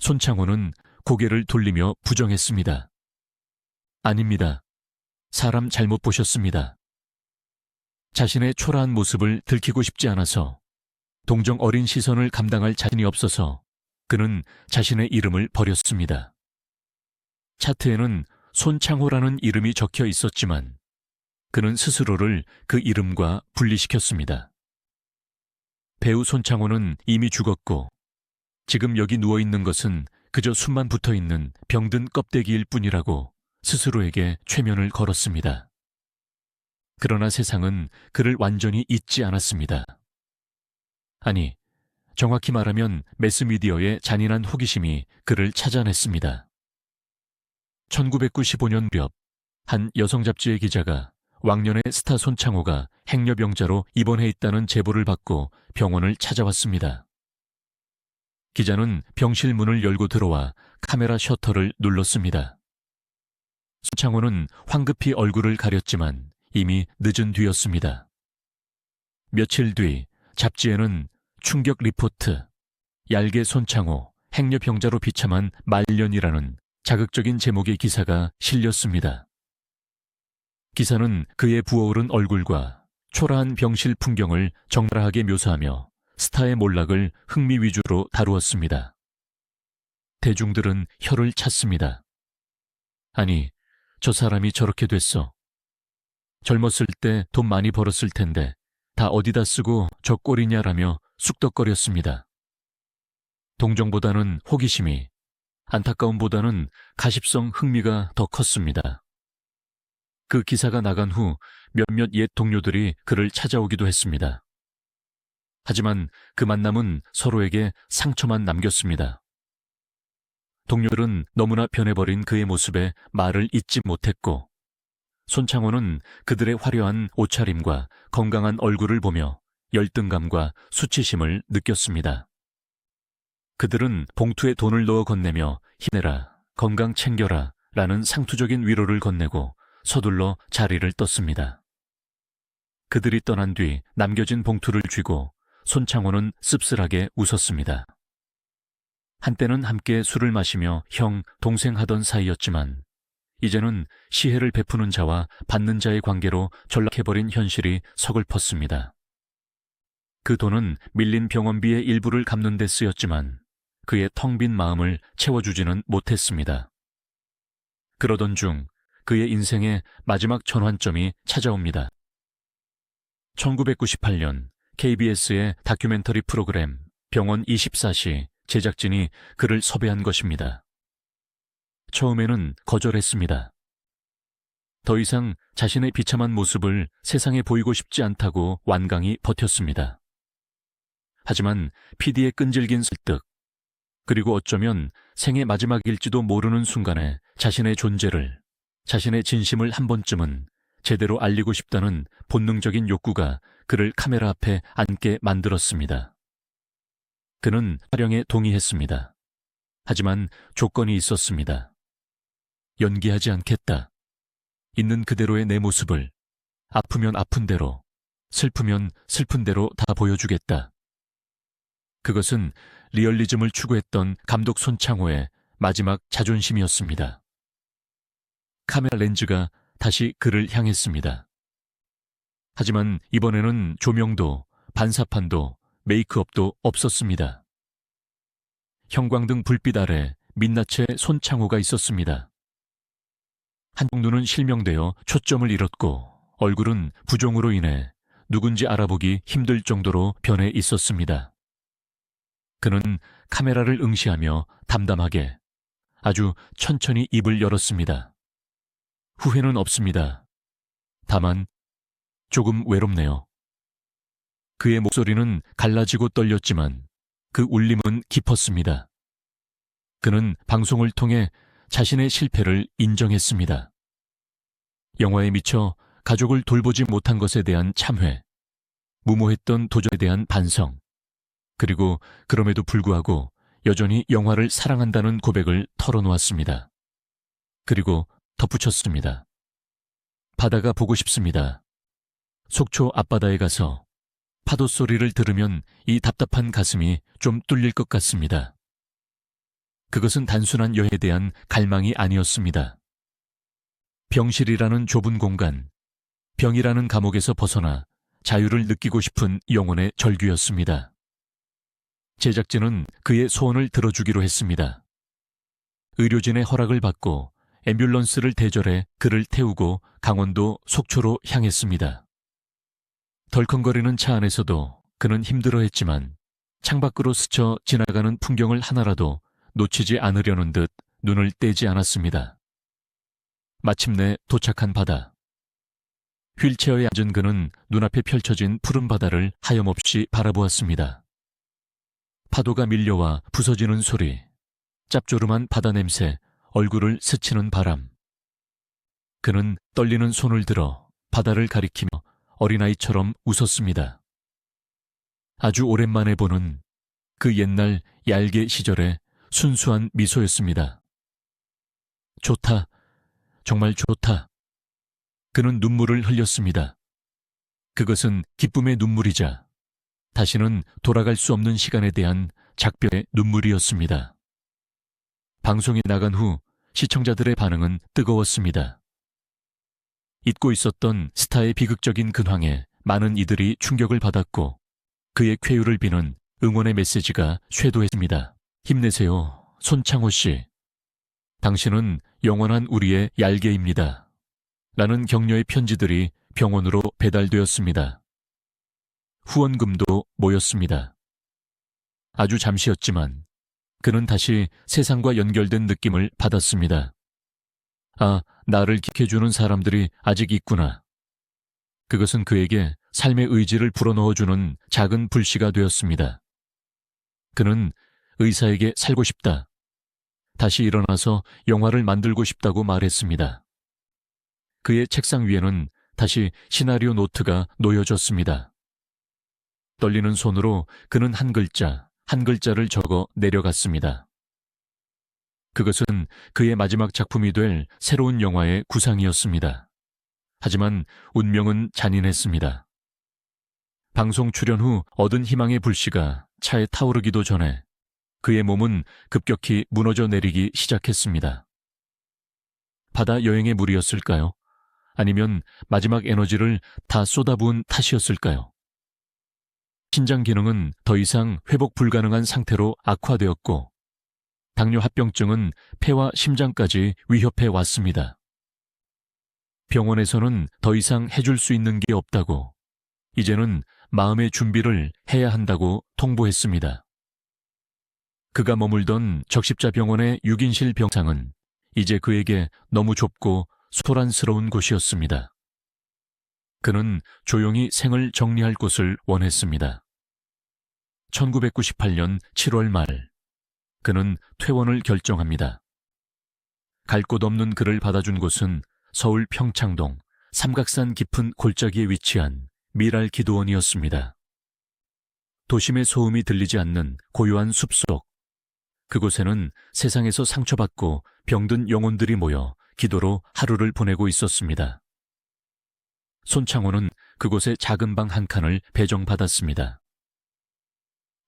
손창호는 고개를 돌리며 부정했습니다. 아닙니다. 사람 잘못 보셨습니다. 자신의 초라한 모습을 들키고 싶지 않아서, 동정 어린 시선을 감당할 자신이 없어서 그는 자신의 이름을 버렸습니다. 차트에는 손창호라는 이름이 적혀 있었지만 그는 스스로를 그 이름과 분리시켰습니다. 배우 손창호는 이미 죽었고 지금 여기 누워있는 것은 그저 숨만 붙어있는 병든 껍데기일 뿐이라고 스스로에게 최면을 걸었습니다. 그러나 세상은 그를 완전히 잊지 않았습니다. 아니, 정확히 말하면 매스미디어의 잔인한 호기심이 그를 찾아냈습니다. 1995년 무렵 한 여성 잡지의 기자가 왕년의 스타 손창호가 행여병자로 입원해 있다는 제보를 받고 병원을 찾아왔습니다. 기자는 병실 문을 열고 들어와 카메라 셔터를 눌렀습니다. 손창호는 황급히 얼굴을 가렸지만 이미 늦은 뒤였습니다. 며칠 뒤 잡지에는 충격 리포트, 얄개 손창호, 행여병자로 비참한 말년이라는 자극적인 제목의 기사가 실렸습니다. 기사는 그의 부어오른 얼굴과 초라한 병실 풍경을 적나라하게 묘사하며 스타의 몰락을 흥미 위주로 다루었습니다. 대중들은 혀를 찼습니다. 아니, 저 사람이 저렇게 됐어. 젊었을 때 돈 많이 벌었을 텐데 다 어디다 쓰고 저 꼴이냐라며 쑥덕거렸습니다. 동정보다는 호기심이, 안타까움보다는 가십성 흥미가 더 컸습니다. 그 기사가 나간 후 몇몇 옛 동료들이 그를 찾아오기도 했습니다. 하지만 그 만남은 서로에게 상처만 남겼습니다. 동료들은 너무나 변해버린 그의 모습에 말을 잇지 못했고, 손창호는 그들의 화려한 옷차림과 건강한 얼굴을 보며 열등감과 수치심을 느꼈습니다. 그들은 봉투에 돈을 넣어 건네며 힘내라, 건강 챙겨라 라는 상투적인 위로를 건네고 서둘러 자리를 떴습니다. 그들이 떠난 뒤 남겨진 봉투를 쥐고 손창호는 씁쓸하게 웃었습니다. 한때는 함께 술을 마시며 형, 동생 하던 사이였지만 이제는 시혜를 베푸는 자와 받는 자의 관계로 전락해버린 현실이 서글펐습니다. 그 돈은 밀린 병원비의 일부를 갚는 데 쓰였지만 그의 텅 빈 마음을 채워주지는 못했습니다. 그러던 중 그의 인생의 마지막 전환점이 찾아옵니다. 1998년 KBS의 다큐멘터리 프로그램 병원 24시 제작진이 그를 섭외한 것입니다. 처음에는 거절했습니다. 더 이상 자신의 비참한 모습을 세상에 보이고 싶지 않다고 완강히 버텼습니다. 하지만 PD의 끈질긴 설득, 그리고 어쩌면 생의 마지막일지도 모르는 순간에 자신의 존재를, 자신의 진심을 한 번쯤은 제대로 알리고 싶다는 본능적인 욕구가 그를 카메라 앞에 앉게 만들었습니다. 그는 촬영에 동의했습니다. 하지만 조건이 있었습니다. 연기하지 않겠다. 있는 그대로의 내 모습을 아프면 아픈 대로, 슬프면 슬픈 대로 다 보여주겠다. 그것은 리얼리즘을 추구했던 감독 손창호의 마지막 자존심이었습니다. 카메라 렌즈가 다시 그를 향했습니다. 하지만 이번에는 조명도, 반사판도, 메이크업도 없었습니다. 형광등 불빛 아래 민낯의 손창호가 있었습니다. 한쪽 눈은 실명되어 초점을 잃었고 얼굴은 부종으로 인해 누군지 알아보기 힘들 정도로 변해 있었습니다. 그는 카메라를 응시하며 담담하게 아주 천천히 입을 열었습니다. 후회는 없습니다. 다만 조금 외롭네요. 그의 목소리는 갈라지고 떨렸지만 그 울림은 깊었습니다. 그는 방송을 통해 자신의 실패를 인정했습니다. 영화에 미쳐 가족을 돌보지 못한 것에 대한 참회, 무모했던 도전에 대한 반성, 그리고 그럼에도 불구하고 여전히 영화를 사랑한다는 고백을 털어놓았습니다. 그리고 덧붙였습니다. 바다가 보고 싶습니다. 속초 앞바다에 가서 파도 소리를 들으면 이 답답한 가슴이 좀 뚫릴 것 같습니다. 그것은 단순한 여행에 대한 갈망이 아니었습니다. 병실이라는 좁은 공간, 병이라는 감옥에서 벗어나 자유를 느끼고 싶은 영혼의 절규였습니다. 제작진은 그의 소원을 들어주기로 했습니다. 의료진의 허락을 받고 앰뷸런스를 대절해 그를 태우고 강원도 속초로 향했습니다. 덜컹거리는 차 안에서도 그는 힘들어했지만 창밖으로 스쳐 지나가는 풍경을 하나라도 놓치지 않으려는 듯 눈을 떼지 않았습니다. 마침내 도착한 바다. 휠체어에 앉은 그는 눈앞에 펼쳐진 푸른 바다를 하염없이 바라보았습니다. 파도가 밀려와 부서지는 소리, 짭조름한 바다 냄새, 얼굴을 스치는 바람. 그는 떨리는 손을 들어 바다를 가리키며 어린아이처럼 웃었습니다. 아주 오랜만에 보는 그 옛날 얄개 시절의 순수한 미소였습니다. 좋다, 정말 좋다. 그는 눈물을 흘렸습니다. 그것은 기쁨의 눈물이자 다시는 돌아갈 수 없는 시간에 대한 작별의 눈물이었습니다. 방송이 나간 후 시청자들의 반응은 뜨거웠습니다. 잊고 있었던 스타의 비극적인 근황에 많은 이들이 충격을 받았고 그의 쾌유를 비는 응원의 메시지가 쇄도했습니다. 힘내세요, 손창호 씨. 당신은 영원한 우리의 얄개입니다. 라는 격려의 편지들이 병원으로 배달되었습니다. 후원금도 모였습니다. 아주 잠시였지만 그는 다시 세상과 연결된 느낌을 받았습니다. 아, 나를 기억해주는 사람들이 아직 있구나. 그것은 그에게 삶의 의지를 불어넣어주는 작은 불씨가 되었습니다. 그는 의사에게 살고 싶다. 다시 일어나서 영화를 만들고 싶다고 말했습니다. 그의 책상 위에는 다시 시나리오 노트가 놓여졌습니다. 떨리는 손으로 그는 한 글자를 적어 내려갔습니다. 그것은 그의 마지막 작품이 될 새로운 영화의 구상이었습니다. 하지만 운명은 잔인했습니다. 방송 출연 후 얻은 희망의 불씨가 차에 타오르기도 전에 그의 몸은 급격히 무너져 내리기 시작했습니다. 바다 여행의 무리였을까요? 아니면 마지막 에너지를 다 쏟아부은 탓이었을까요? 신장 기능은 더 이상 회복 불가능한 상태로 악화되었고 당뇨 합병증은 폐와 심장까지 위협해 왔습니다. 병원에서는 더 이상 해줄 수 있는 게 없다고, 이제는 마음의 준비를 해야 한다고 통보했습니다. 그가 머물던 적십자 병원의 6인실 병상은 이제 그에게 너무 좁고 소란스러운 곳이었습니다. 그는 조용히 생을 정리할 곳을 원했습니다. 1998년 7월 말, 그는 퇴원을 결정합니다. 갈 곳 없는 그를 받아준 곳은 서울 평창동 삼각산 깊은 골짜기에 위치한 미랄 기도원이었습니다. 도심의 소음이 들리지 않는 고요한 숲속, 그곳에는 세상에서 상처받고 병든 영혼들이 모여 기도로 하루를 보내고 있었습니다. 손창호는 그곳에 작은 방 한 칸을 배정받았습니다.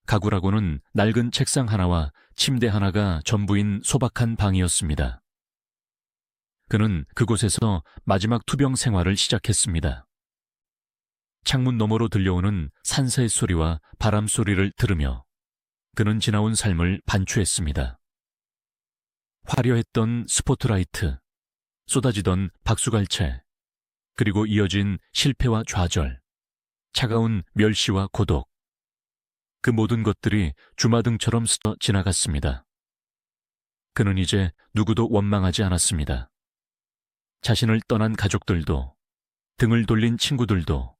가구라고는 낡은 책상 하나와 침대 하나가 전부인 소박한 방이었습니다. 그는 그곳에서 마지막 투병 생활을 시작했습니다. 창문 너머로 들려오는 산새의 소리와 바람 소리를 들으며 그는 지나온 삶을 반추했습니다. 화려했던 스포트라이트, 쏟아지던 박수갈채, 그리고 이어진 실패와 좌절, 차가운 멸시와 고독. 그 모든 것들이 주마등처럼 스쳐 지나갔습니다. 그는 이제 누구도 원망하지 않았습니다. 자신을 떠난 가족들도, 등을 돌린 친구들도,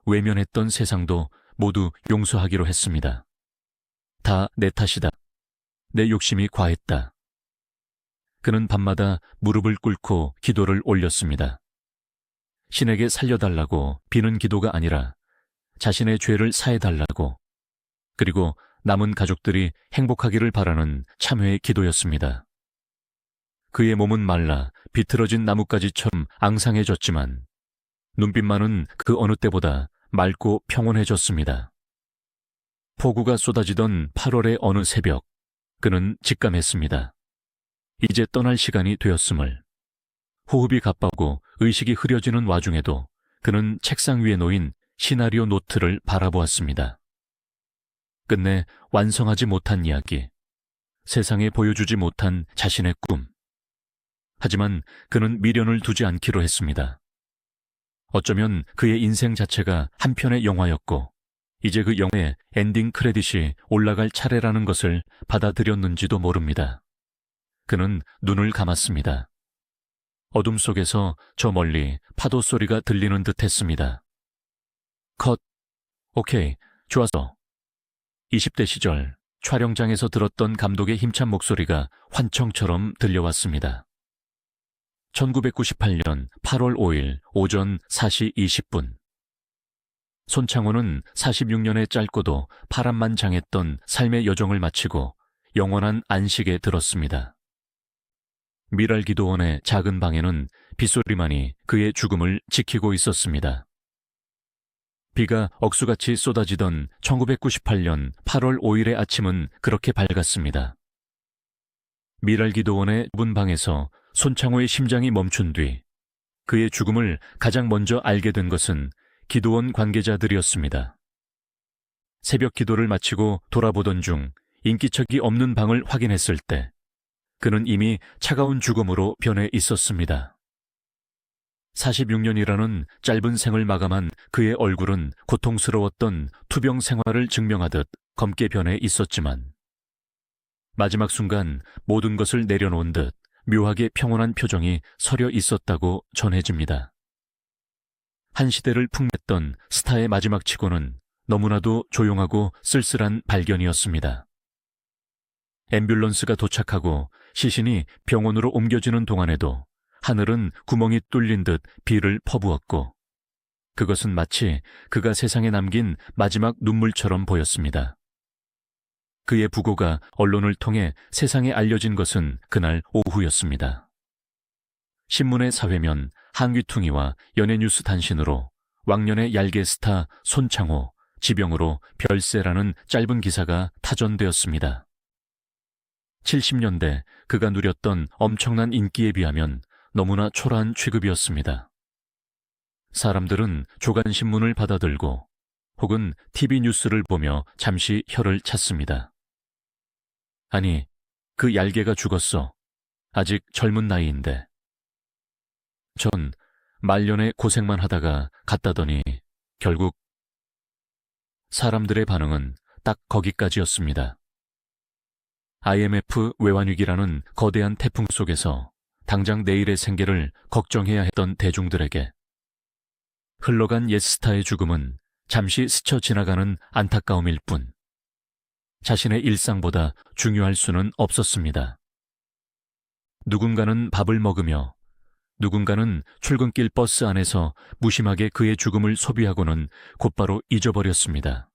외면했던 세상도 모두 용서하기로 했습니다. 다 내 탓이다. 내 욕심이 과했다. 그는 밤마다 무릎을 꿇고 기도를 올렸습니다. 신에게 살려달라고 비는 기도가 아니라 자신의 죄를 사해달라고, 그리고 남은 가족들이 행복하기를 바라는 참회의 기도였습니다. 그의 몸은 말라 비틀어진 나뭇가지처럼 앙상해졌지만 눈빛만은 그 어느 때보다 맑고 평온해졌습니다. 폭우가 쏟아지던 8월의 어느 새벽, 그는 직감했습니다. 이제 떠날 시간이 되었음을. 호흡이 가빠고 의식이 흐려지는 와중에도 그는 책상 위에 놓인 시나리오 노트를 바라보았습니다. 끝내 완성하지 못한 이야기, 세상에 보여주지 못한 자신의 꿈. 하지만 그는 미련을 두지 않기로 했습니다. 어쩌면 그의 인생 자체가 한 편의 영화였고 이제 그 영화의 엔딩 크레딧이 올라갈 차례라는 것을 받아들였는지도 모릅니다. 그는 눈을 감았습니다. 어둠 속에서 저 멀리 파도 소리가 들리는 듯 했습니다. 컷. 오케이, 좋았어. 20대 시절 촬영장에서 들었던 감독의 힘찬 목소리가 환청처럼 들려왔습니다. 1998년 8월 5일 오전 4시 20분. 손창호는 46년의 짧고도 파란만장했던 삶의 여정을 마치고 영원한 안식에 들었습니다. 미랄기도원의 작은 방에는 빗소리만이 그의 죽음을 지키고 있었습니다. 비가 억수같이 쏟아지던 1998년 8월 5일의 아침은 그렇게 밝았습니다. 미랄기도원의 좁은 방에서 손창호의 심장이 멈춘 뒤 그의 죽음을 가장 먼저 알게 된 것은 기도원 관계자들이었습니다. 새벽 기도를 마치고 돌아보던 중 인기척이 없는 방을 확인했을 때 그는 이미 차가운 죽음으로 변해 있었습니다. 46년이라는 짧은 생을 마감한 그의 얼굴은 고통스러웠던 투병 생활을 증명하듯 검게 변해 있었지만 마지막 순간 모든 것을 내려놓은 듯 묘하게 평온한 표정이 서려 있었다고 전해집니다. 한 시대를 풍미했던 스타의 마지막 치고는 너무나도 조용하고 쓸쓸한 발견이었습니다. 앰뷸런스가 도착하고 시신이 병원으로 옮겨지는 동안에도 하늘은 구멍이 뚫린 듯 비를 퍼부었고 그것은 마치 그가 세상에 남긴 마지막 눈물처럼 보였습니다. 그의 부고가 언론을 통해 세상에 알려진 것은 그날 오후였습니다. 신문의 사회면 항위퉁이와 연예뉴스 단신으로 왕년의 얄개 스타 손창호, 지병으로 별세라는 짧은 기사가 타전되었습니다. 70년대 그가 누렸던 엄청난 인기에 비하면 너무나 초라한 취급이었습니다. 사람들은 조간신문을 받아들고 혹은 TV 뉴스를 보며 잠시 혀를 찼습니다. 아니, 그 얄개가 죽었어. 아직 젊은 나이인데. 전 말년에 고생만 하다가 갔다더니 결국 사람들의 반응은 딱 거기까지였습니다. IMF 외환위기라는 거대한 태풍 속에서 당장 내일의 생계를 걱정해야 했던 대중들에게 흘러간 옛 스타의 죽음은 잠시 스쳐 지나가는 안타까움일 뿐 자신의 일상보다 중요할 수는 없었습니다. 누군가는 밥을 먹으며 누군가는 출근길 버스 안에서 무심하게 그의 죽음을 소비하고는 곧바로 잊어버렸습니다.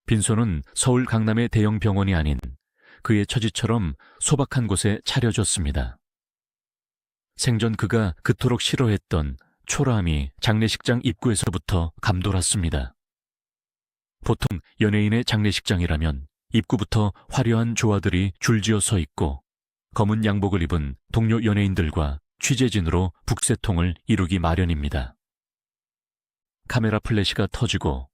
빈소는 서울 강남의 대형 병원이 아닌 그의 처지처럼 소박한 곳에 차려졌습니다. 생전 그가 그토록 싫어했던 초라함이 장례식장 입구에서부터 감돌았습니다. 보통 연예인의 장례식장이라면 입구부터 화려한 조화들이 줄지어 서 있고 검은 양복을 입은 동료 연예인들과 취재진으로 북새통을 이루기 마련입니다. 카메라 플래시가 터지고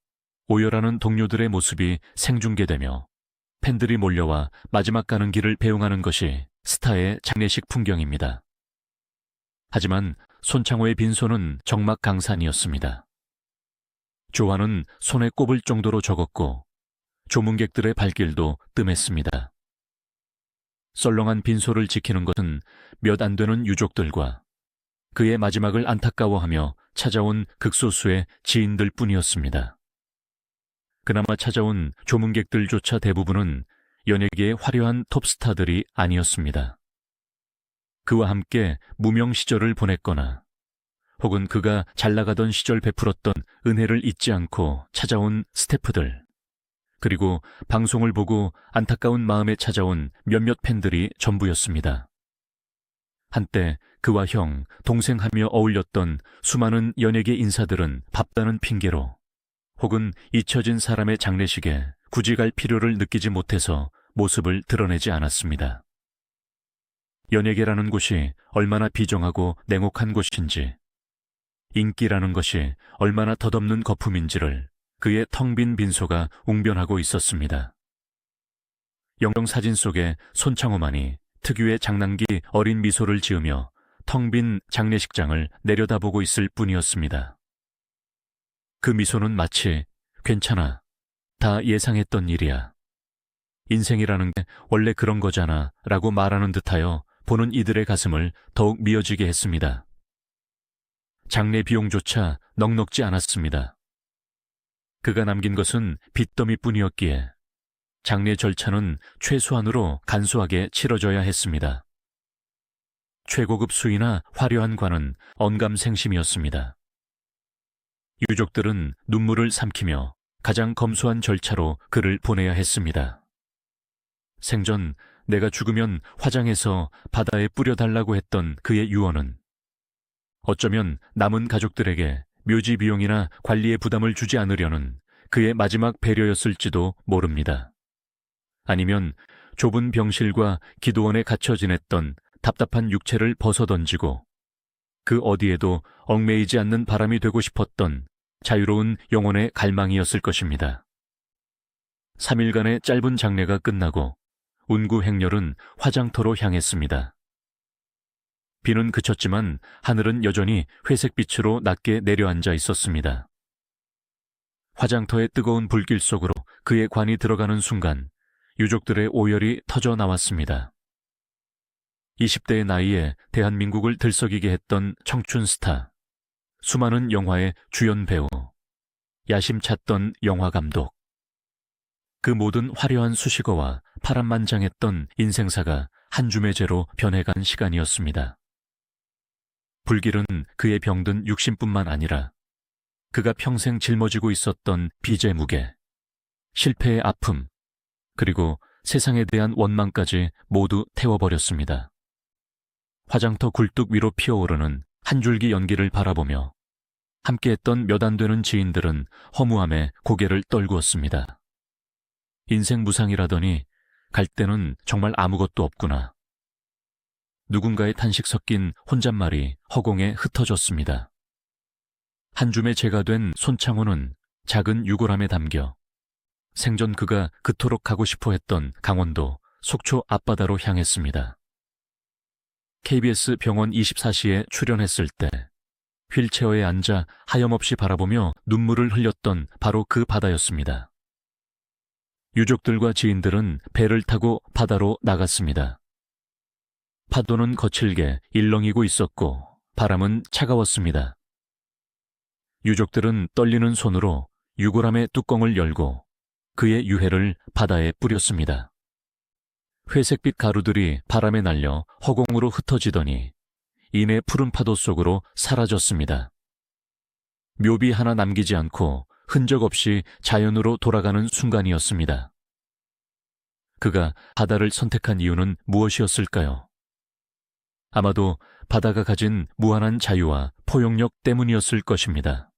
오열하는 동료들의 모습이 생중계되며 팬들이 몰려와 마지막 가는 길을 배웅하는 것이 스타의 장례식 풍경입니다. 하지만 손창호의 빈소는 적막강산이었습니다. 조화는 손에 꼽을 정도로 적었고 조문객들의 발길도 뜸했습니다. 썰렁한 빈소를 지키는 것은 몇 안 되는 유족들과 그의 마지막을 안타까워하며 찾아온 극소수의 지인들 뿐이었습니다. 그나마 찾아온 조문객들조차 대부분은 연예계의 화려한 톱스타들이 아니었습니다. 그와 함께 무명 시절을 보냈거나 혹은 그가 잘나가던 시절 베풀었던 은혜를 잊지 않고 찾아온 스태프들, 그리고 방송을 보고 안타까운 마음에 찾아온 몇몇 팬들이 전부였습니다. 한때 그와 형, 동생하며 어울렸던 수많은 연예계 인사들은 바쁘다는 핑계로 혹은 잊혀진 사람의 장례식에 굳이 갈 필요를 느끼지 못해서 모습을 드러내지 않았습니다. 연예계라는 곳이 얼마나 비정하고 냉혹한 곳인지, 인기라는 것이 얼마나 덧없는 거품인지를 그의 텅 빈 빈소가 웅변하고 있었습니다. 영정사진 속에 손창호만이 특유의 장난기 어린 미소를 지으며 텅 빈 장례식장을 내려다보고 있을 뿐이었습니다. 그 미소는 마치 괜찮아, 다 예상했던 일이야, 인생이라는 게 원래 그런 거잖아 라고 말하는 듯하여 보는 이들의 가슴을 더욱 미어지게 했습니다. 장례 비용조차 넉넉지 않았습니다. 그가 남긴 것은 빚더미뿐이었기에 장례 절차는 최소한으로 간소하게 치러져야 했습니다. 최고급 수의나 화려한 관은 언감생심이었습니다. 유족들은 눈물을 삼키며 가장 검소한 절차로 그를 보내야 했습니다. 생전 내가 죽으면 화장해서 바다에 뿌려달라고 했던 그의 유언은 어쩌면 남은 가족들에게 묘지 비용이나 관리의 부담을 주지 않으려는 그의 마지막 배려였을지도 모릅니다. 아니면 좁은 병실과 기도원에 갇혀 지냈던 답답한 육체를 벗어던지고 그 어디에도 얽매이지 않는 바람이 되고 싶었던 자유로운 영혼의 갈망이었을 것입니다. 3일간의 짧은 장례가 끝나고 운구 행렬은 화장터로 향했습니다. 비는 그쳤지만 하늘은 여전히 회색빛으로 낮게 내려앉아 있었습니다. 화장터의 뜨거운 불길 속으로 그의 관이 들어가는 순간 유족들의 오열이 터져 나왔습니다. 20대의 나이에 대한민국을 들썩이게 했던 청춘 스타, 수많은 영화의 주연 배우, 야심찼던 영화 감독, 그 모든 화려한 수식어와 파란만장했던 인생사가 한 줌의 재로 변해간 시간이었습니다. 불길은 그의 병든 육신뿐만 아니라 그가 평생 짊어지고 있었던 빚의 무게, 실패의 아픔, 그리고 세상에 대한 원망까지 모두 태워버렸습니다. 화장터 굴뚝 위로 피어오르는 한 줄기 연기를 바라보며 함께했던 몇 안 되는 지인들은 허무함에 고개를 떨구었습니다. 인생 무상이라더니 갈 때는 정말 아무것도 없구나. 누군가의 탄식 섞인 혼잣말이 허공에 흩어졌습니다. 한 줌의 재가 된 손창호는 작은 유골함에 담겨 생전 그가 그토록 가고 싶어 했던 강원도 속초 앞바다로 향했습니다. KBS 병원 24시에 출연했을 때 휠체어에 앉아 하염없이 바라보며 눈물을 흘렸던 바로 그 바다였습니다. 유족들과 지인들은 배를 타고 바다로 나갔습니다. 파도는 거칠게 일렁이고 있었고 바람은 차가웠습니다. 유족들은 떨리는 손으로 유골함의 뚜껑을 열고 그의 유해를 바다에 뿌렸습니다. 회색빛 가루들이 바람에 날려 허공으로 흩어지더니 이내 푸른 파도 속으로 사라졌습니다. 묘비 하나 남기지 않고 흔적 없이 자연으로 돌아가는 순간이었습니다. 그가 바다를 선택한 이유는 무엇이었을까요? 아마도 바다가 가진 무한한 자유와 포용력 때문이었을 것입니다.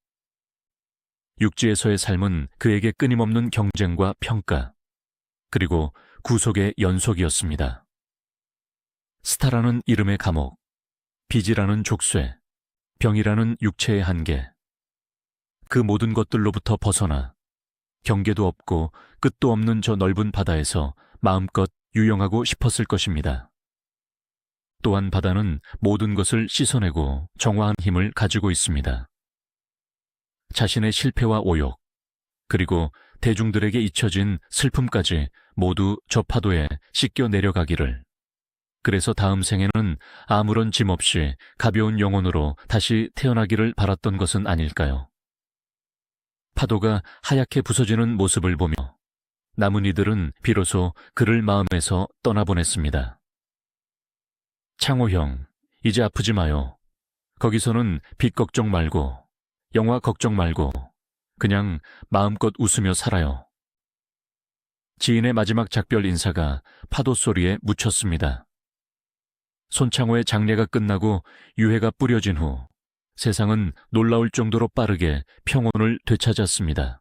육지에서의 삶은 그에게 끊임없는 경쟁과 평가, 그리고 구속의 연속이었습니다. 스타라는 이름의 감옥, 빚이라는 족쇄, 병이라는 육체의 한계, 그 모든 것들로부터 벗어나 경계도 없고 끝도 없는 저 넓은 바다에서 마음껏 유영하고 싶었을 것입니다. 또한 바다는 모든 것을 씻어내고 정화한 힘을 가지고 있습니다. 자신의 실패와 오욕, 그리고 대중들에게 잊혀진 슬픔까지 모두 저 파도에 씻겨 내려가기를, 그래서 다음 생에는 아무런 짐 없이 가벼운 영혼으로 다시 태어나기를 바랐던 것은 아닐까요? 파도가 하얗게 부서지는 모습을 보며 남은 이들은 비로소 그를 마음에서 떠나보냈습니다. 창호 형, 이제 아프지 마요. 거기서는 빚 걱정 말고, 영화 걱정 말고, 그냥 마음껏 웃으며 살아요. 지인의 마지막 작별 인사가 파도 소리에 묻혔습니다. 손창호의 장례가 끝나고 유해가 뿌려진 후 세상은 놀라울 정도로 빠르게 평온을 되찾았습니다.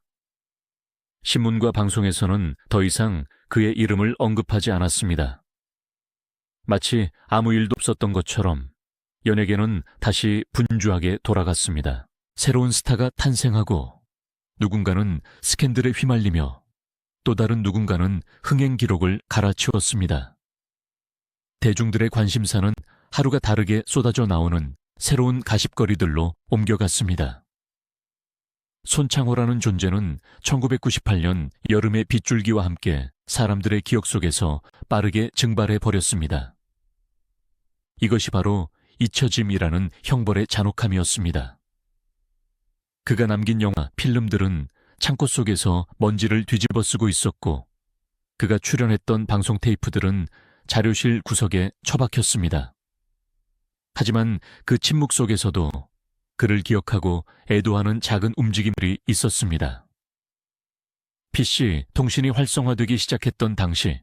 신문과 방송에서는 더 이상 그의 이름을 언급하지 않았습니다. 마치 아무 일도 없었던 것처럼 연예계는 다시 분주하게 돌아갔습니다. 새로운 스타가 탄생하고 누군가는 스캔들에 휘말리며 또 다른 누군가는 흥행 기록을 갈아치웠습니다. 대중들의 관심사는 하루가 다르게 쏟아져 나오는 새로운 가십거리들로 옮겨갔습니다. 손창호라는 존재는 1998년 여름의 빗줄기와 함께 사람들의 기억 속에서 빠르게 증발해 버렸습니다. 이것이 바로 잊혀짐이라는 형벌의 잔혹함이었습니다. 그가 남긴 영화, 필름들은 창고 속에서 먼지를 뒤집어 쓰고 있었고 그가 출연했던 방송 테이프들은 자료실 구석에 처박혔습니다. 하지만 그 침묵 속에서도 그를 기억하고 애도하는 작은 움직임들이 있었습니다. PC, 통신이 활성화되기 시작했던 당시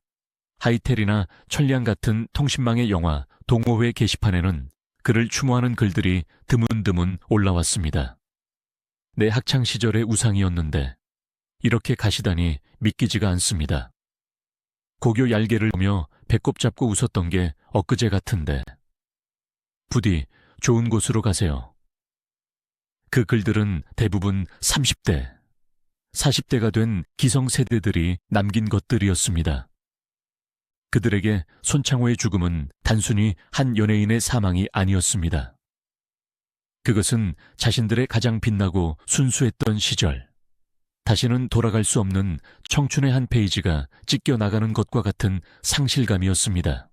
하이텔이나 천리안 같은 통신망의 영화, 동호회 게시판에는 그를 추모하는 글들이 드문드문 올라왔습니다. 내 학창시절의 우상이었는데 이렇게 가시다니 믿기지가 않습니다. 고교 얄개를 보며 배꼽 잡고 웃었던 게 엊그제 같은데 부디 좋은 곳으로 가세요. 그 글들은 대부분 30대, 40대가 된 기성세대들이 남긴 것들이었습니다. 그들에게 손창호의 죽음은 단순히 한 연예인의 사망이 아니었습니다. 그것은 자신들의 가장 빛나고 순수했던 시절, 다시는 돌아갈 수 없는 청춘의 한 페이지가 찢겨나가는 것과 같은 상실감이었습니다.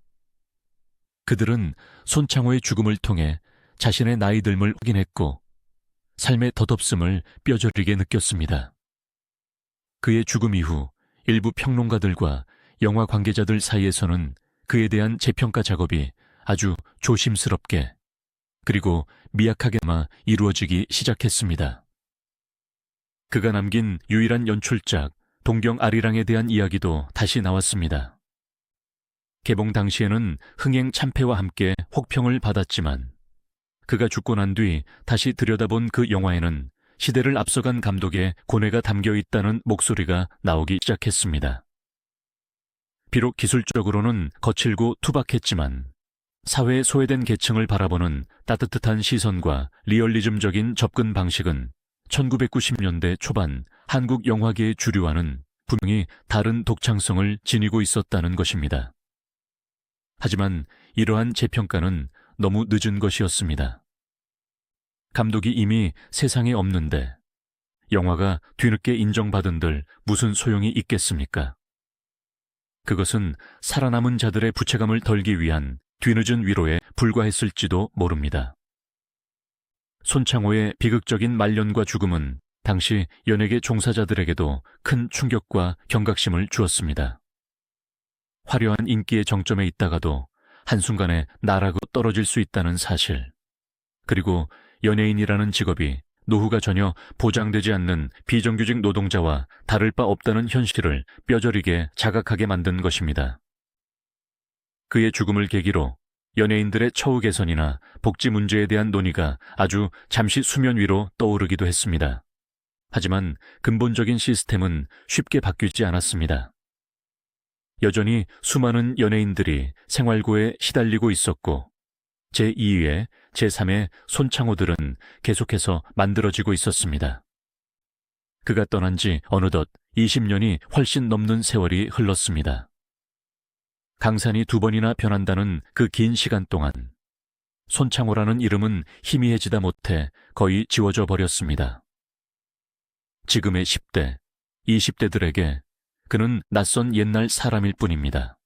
그들은 손창호의 죽음을 통해 자신의 나이 듦을 확인했고 삶의 덧없음을 뼈저리게 느꼈습니다. 그의 죽음 이후 일부 평론가들과 영화 관계자들 사이에서는 그에 대한 재평가 작업이 아주 조심스럽게 그리고 미약하게나마 이루어지기 시작했습니다. 그가 남긴 유일한 연출작 동경 아리랑에 대한 이야기도 다시 나왔습니다. 개봉 당시에는 흥행 참패와 함께 혹평을 받았지만 그가 죽고 난 뒤 다시 들여다본 그 영화에는 시대를 앞서간 감독의 고뇌가 담겨 있다는 목소리가 나오기 시작했습니다. 비록 기술적으로는 거칠고 투박했지만 사회에 소외된 계층을 바라보는 따뜻한 시선과 리얼리즘적인 접근 방식은 1990년대 초반 한국 영화계의 주류와는 분명히 다른 독창성을 지니고 있었다는 것입니다. 하지만 이러한 재평가는 너무 늦은 것이었습니다. 감독이 이미 세상에 없는데 영화가 뒤늦게 인정받은들 무슨 소용이 있겠습니까? 그것은 살아남은 자들의 부채감을 덜기 위한 뒤늦은 위로에 불과했을지도 모릅니다. 손창호의 비극적인 말년과 죽음은 당시 연예계 종사자들에게도 큰 충격과 경각심을 주었습니다. 화려한 인기의 정점에 있다가도 한순간에 나락으로 떨어질 수 있다는 사실, 그리고 연예인이라는 직업이 노후가 전혀 보장되지 않는 비정규직 노동자와 다를 바 없다는 현실을 뼈저리게 자각하게 만든 것입니다. 그의 죽음을 계기로 연예인들의 처우 개선이나 복지 문제에 대한 논의가 아주 잠시 수면 위로 떠오르기도 했습니다. 하지만 근본적인 시스템은 쉽게 바뀌지 않았습니다. 여전히 수많은 연예인들이 생활고에 시달리고 있었고 제2의, 제3의 손창호들은 계속해서 만들어지고 있었습니다. 그가 떠난 지 어느덧 20년이 훨씬 넘는 세월이 흘렀습니다. 강산이 2번이나 변한다는 그 긴 시간 동안 손창호라는 이름은 희미해지다 못해 거의 지워져 버렸습니다. 지금의 10대, 20대들에게 그는 낯선 옛날 사람일 뿐입니다.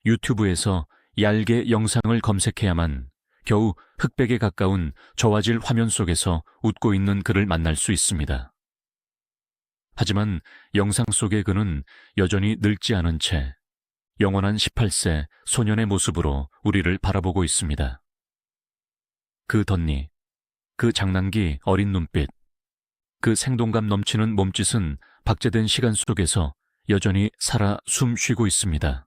유튜브에서 얄개 영상을 검색해야만 겨우 흑백에 가까운 저화질 화면 속에서 웃고 있는 그를 만날 수 있습니다. 하지만 영상 속의 그는 여전히 늙지 않은 채 영원한 18세 소년의 모습으로 우리를 바라보고 있습니다. 그 덧니, 그 장난기 어린 눈빛, 그 생동감 넘치는 몸짓은 박제된 시간 속에서 여전히 살아 숨 쉬고 있습니다.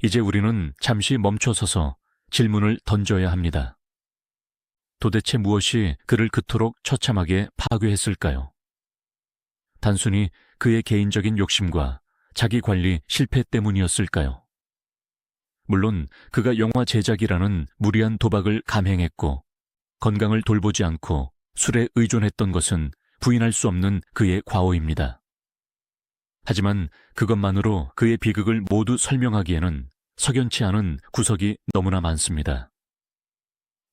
이제 우리는 잠시 멈춰서서 질문을 던져야 합니다. 도대체 무엇이 그를 그토록 처참하게 파괴했을까요? 단순히 그의 개인적인 욕심과 자기 관리 실패 때문이었을까요? 물론 그가 영화 제작이라는 무리한 도박을 감행했고 건강을 돌보지 않고 술에 의존했던 것은 부인할 수 없는 그의 과오입니다. 하지만 그것만으로 그의 비극을 모두 설명하기에는 석연치 않은 구석이 너무나 많습니다.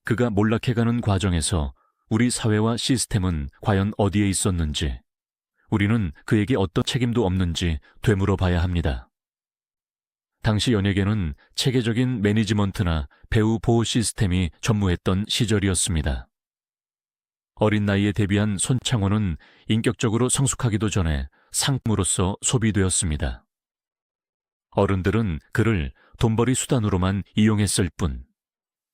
그가 몰락해가는 과정에서 우리 사회와 시스템은 과연 어디에 있었는지, 우리는 그에게 어떤 책임도 없는지 되물어 봐야 합니다. 당시 연예계는 체계적인 매니지먼트나 배우 보호 시스템이 전무했던 시절이었습니다. 어린 나이에 데뷔한 손창호는 인격적으로 성숙하기도 전에 상품으로서 소비되었습니다. 어른들은 그를 돈벌이 수단으로만 이용했을 뿐,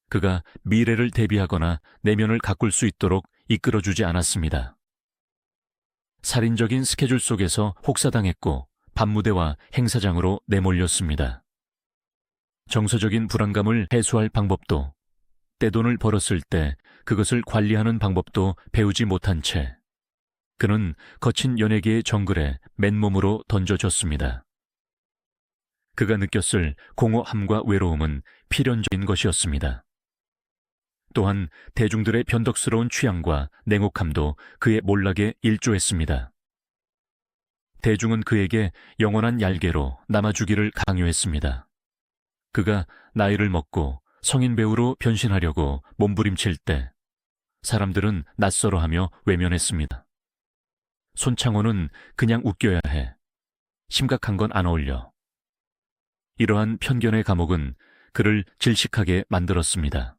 그가 미래를 대비하거나 내면을 가꿀 수 있도록 이끌어주지 않았습니다. 살인적인 스케줄 속에서 혹사당했고 밤무대와 행사장으로 내몰렸습니다. 정서적인 불안감을 해소할 방법도, 떼돈을 벌었을 때 그것을 관리하는 방법도 배우지 못한 채 그는 거친 연예계의 정글에 맨몸으로 던져졌습니다. 그가 느꼈을 공허함과 외로움은 필연적인 것이었습니다. 또한 대중들의 변덕스러운 취향과 냉혹함도 그의 몰락에 일조했습니다. 대중은 그에게 영원한 얄개로 남아주기를 강요했습니다. 그가 나이를 먹고 성인 배우로 변신하려고 몸부림칠 때 사람들은 낯설어하며 외면했습니다. 손창호는 그냥 웃겨야 해. 심각한 건 안 어울려. 이러한 편견의 감옥은 그를 질식하게 만들었습니다.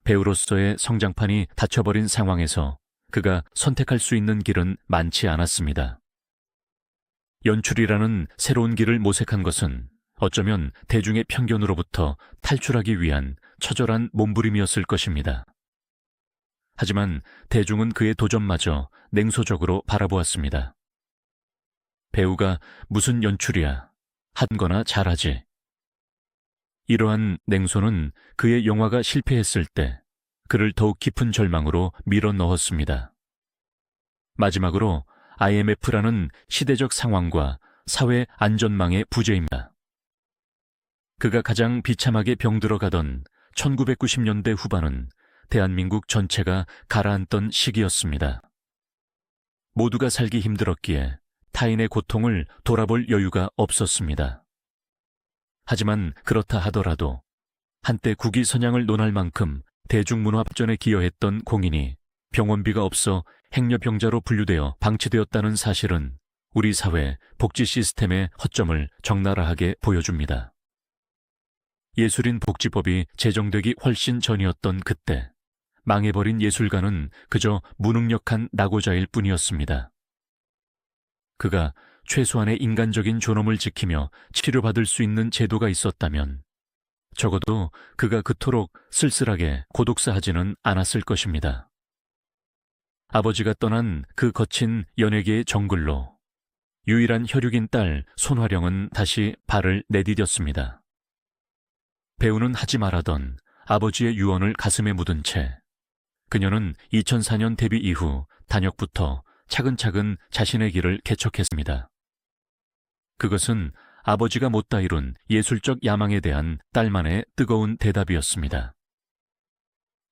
배우로서의 성장판이 닫혀버린 상황에서 그가 선택할 수 있는 길은 많지 않았습니다. 연출이라는 새로운 길을 모색한 것은 어쩌면 대중의 편견으로부터 탈출하기 위한 처절한 몸부림이었을 것입니다. 하지만 대중은 그의 도전마저 냉소적으로 바라보았습니다. 배우가 무슨 연출이야. 한 거나 잘하지. 이러한 냉소는 그의 영화가 실패했을 때 그를 더욱 깊은 절망으로 밀어 넣었습니다. 마지막으로 IMF라는 시대적 상황과 사회 안전망의 부재입니다. 그가 가장 비참하게 병들어가던 1990년대 후반은 대한민국 전체가 가라앉던 시기였습니다. 모두가 살기 힘들었기에 타인의 고통을 돌아볼 여유가 없었습니다. 하지만 그렇다 하더라도 한때 국위 선양을 논할 만큼 대중문화 발전에 기여했던 공인이 병원비가 없어 행여병자로 분류되어 방치되었다는 사실은 우리 사회 복지 시스템의 허점을 적나라하게 보여줍니다. 예술인 복지법이 제정되기 훨씬 전이었던 그때 망해버린 예술가는 그저 무능력한 낙오자일 뿐이었습니다. 그가 최소한의 인간적인 존엄을 지키며 치료받을 수 있는 제도가 있었다면 적어도 그가 그토록 쓸쓸하게 고독사하지는 않았을 것입니다. 아버지가 떠난 그 거친 연예계의 정글로 유일한 혈육인 딸 손화령은 다시 발을 내디뎠습니다. 배우는 하지 말아던 아버지의 유언을 가슴에 묻은 채 그녀는 2004년 데뷔 이후 단역부터 차근차근 자신의 길을 개척했습니다. 그것은 아버지가 못다 이룬 예술적 야망에 대한 딸만의 뜨거운 대답이었습니다.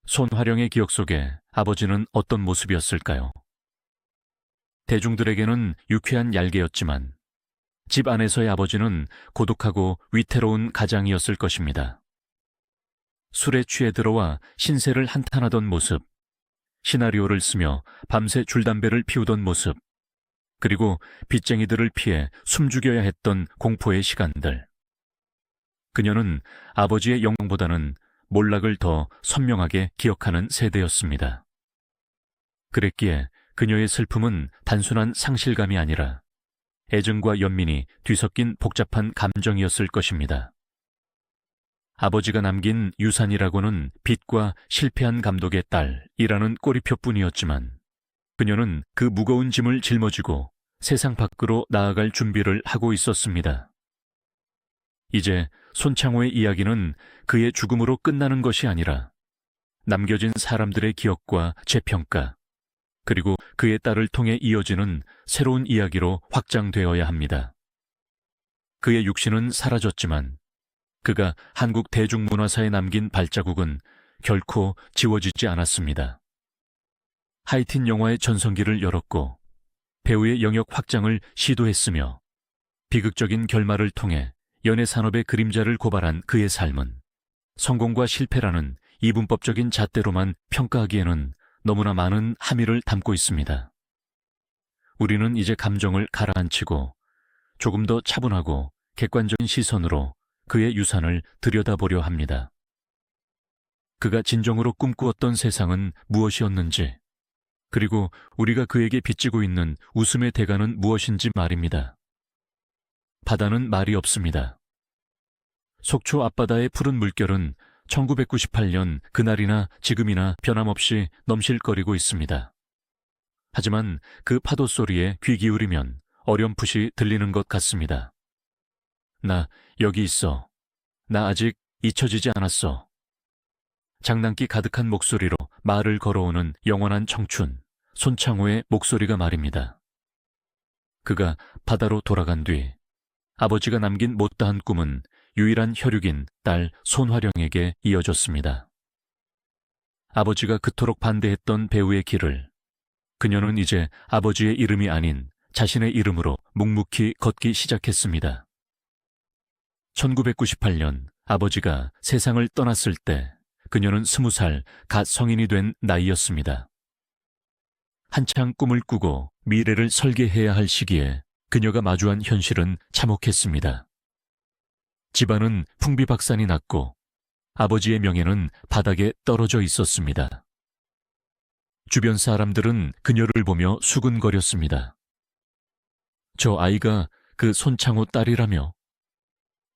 손화령의 기억 속에 아버지는 어떤 모습이었을까요? 대중들에게는 유쾌한 얄개였지만 집 안에서의 아버지는 고독하고 위태로운 가장이었을 것입니다. 술에 취해 들어와 신세를 한탄하던 모습, 시나리오를 쓰며 밤새 줄담배를 피우던 모습, 그리고 빚쟁이들을 피해 숨죽여야 했던 공포의 시간들. 그녀는 아버지의 영광보다는 몰락을 더 선명하게 기억하는 세대였습니다. 그랬기에 그녀의 슬픔은 단순한 상실감이 아니라 애증과 연민이 뒤섞인 복잡한 감정이었을 것입니다. 아버지가 남긴 유산이라고는 빚과 실패한 감독의 딸이라는 꼬리표뿐이었지만 그녀는 그 무거운 짐을 짊어지고 세상 밖으로 나아갈 준비를 하고 있었습니다. 이제 손창호의 이야기는 그의 죽음으로 끝나는 것이 아니라 남겨진 사람들의 기억과 재평가, 그리고 그의 딸을 통해 이어지는 새로운 이야기로 확장되어야 합니다. 그의 육신은 사라졌지만 그가 한국 대중문화사에 남긴 발자국은 결코 지워지지 않았습니다. 하이틴 영화의 전성기를 열었고 배우의 영역 확장을 시도했으며 비극적인 결말을 통해 연예 산업의 그림자를 고발한 그의 삶은 성공과 실패라는 이분법적인 잣대로만 평가하기에는 너무나 많은 함의를 담고 있습니다. 우리는 이제 감정을 가라앉히고 조금 더 차분하고 객관적인 시선으로 그의 유산을 들여다보려 합니다. 그가 진정으로 꿈꾸었던 세상은 무엇이었는지, 그리고 우리가 그에게 빚지고 있는 웃음의 대가는 무엇인지 말입니다. 바다는 말이 없습니다. 속초 앞바다의 푸른 물결은 1998년 그날이나 지금이나 변함없이 넘실거리고 있습니다. 하지만 그 파도 소리에 귀 기울이면 어렴풋이 들리는 것 같습니다. 나 여기 있어. 나 아직 잊혀지지 않았어. 장난기 가득한 목소리로 말을 걸어오는 영원한 청춘, 손창호의 목소리가 말입니다. 그가 바다로 돌아간 뒤 아버지가 남긴 못다한 꿈은 유일한 혈육인 딸 손화령에게 이어졌습니다. 아버지가 그토록 반대했던 배우의 길을 그녀는 이제 아버지의 이름이 아닌 자신의 이름으로 묵묵히 걷기 시작했습니다. 1998년 아버지가 세상을 떠났을 때 그녀는 20살 갓 성인이 된 나이였습니다. 한창 꿈을 꾸고 미래를 설계해야 할 시기에 그녀가 마주한 현실은 참혹했습니다. 집안은 풍비박산이 났고 아버지의 명예는 바닥에 떨어져 있었습니다. 주변 사람들은 그녀를 보며 수근거렸습니다. 저 아이가 그 손창호 딸이라며.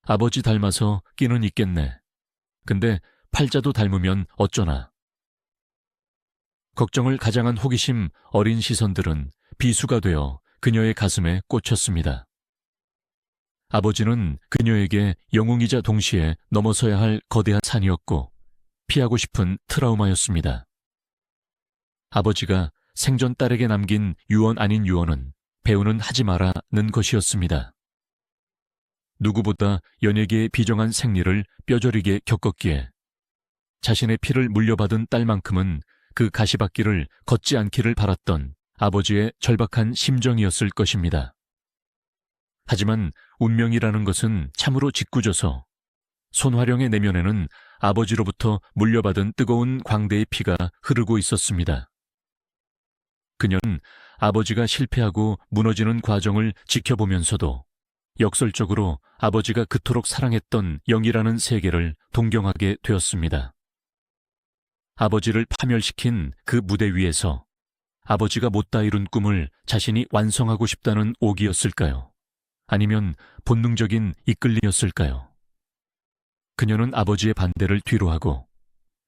아버지 닮아서 끼는 있겠네. 근데 팔자도 닮으면 어쩌나. 걱정을 가장한 호기심 어린 시선들은 비수가 되어 그녀의 가슴에 꽂혔습니다. 아버지는 그녀에게 영웅이자 동시에 넘어서야 할 거대한 산이었고 피하고 싶은 트라우마였습니다. 아버지가 생전 딸에게 남긴 유언 아닌 유언은 배우는 하지 마라는 것이었습니다. 누구보다 연예계의 비정한 생리를 뼈저리게 겪었기에 자신의 피를 물려받은 딸만큼은 그 가시밭길을 걷지 않기를 바랐던 아버지의 절박한 심정이었을 것입니다. 하지만 운명이라는 것은 참으로 짓궂어서 손화령의 내면에는 아버지로부터 물려받은 뜨거운 광대의 피가 흐르고 있었습니다. 그녀는 아버지가 실패하고 무너지는 과정을 지켜보면서도 역설적으로 아버지가 그토록 사랑했던 영이라는 세계를 동경하게 되었습니다. 아버지를 파멸시킨 그 무대 위에서 아버지가 못다 이룬 꿈을 자신이 완성하고 싶다는 오기였을까요? 아니면 본능적인 이끌림이었을까요? 그녀는 아버지의 반대를 뒤로하고,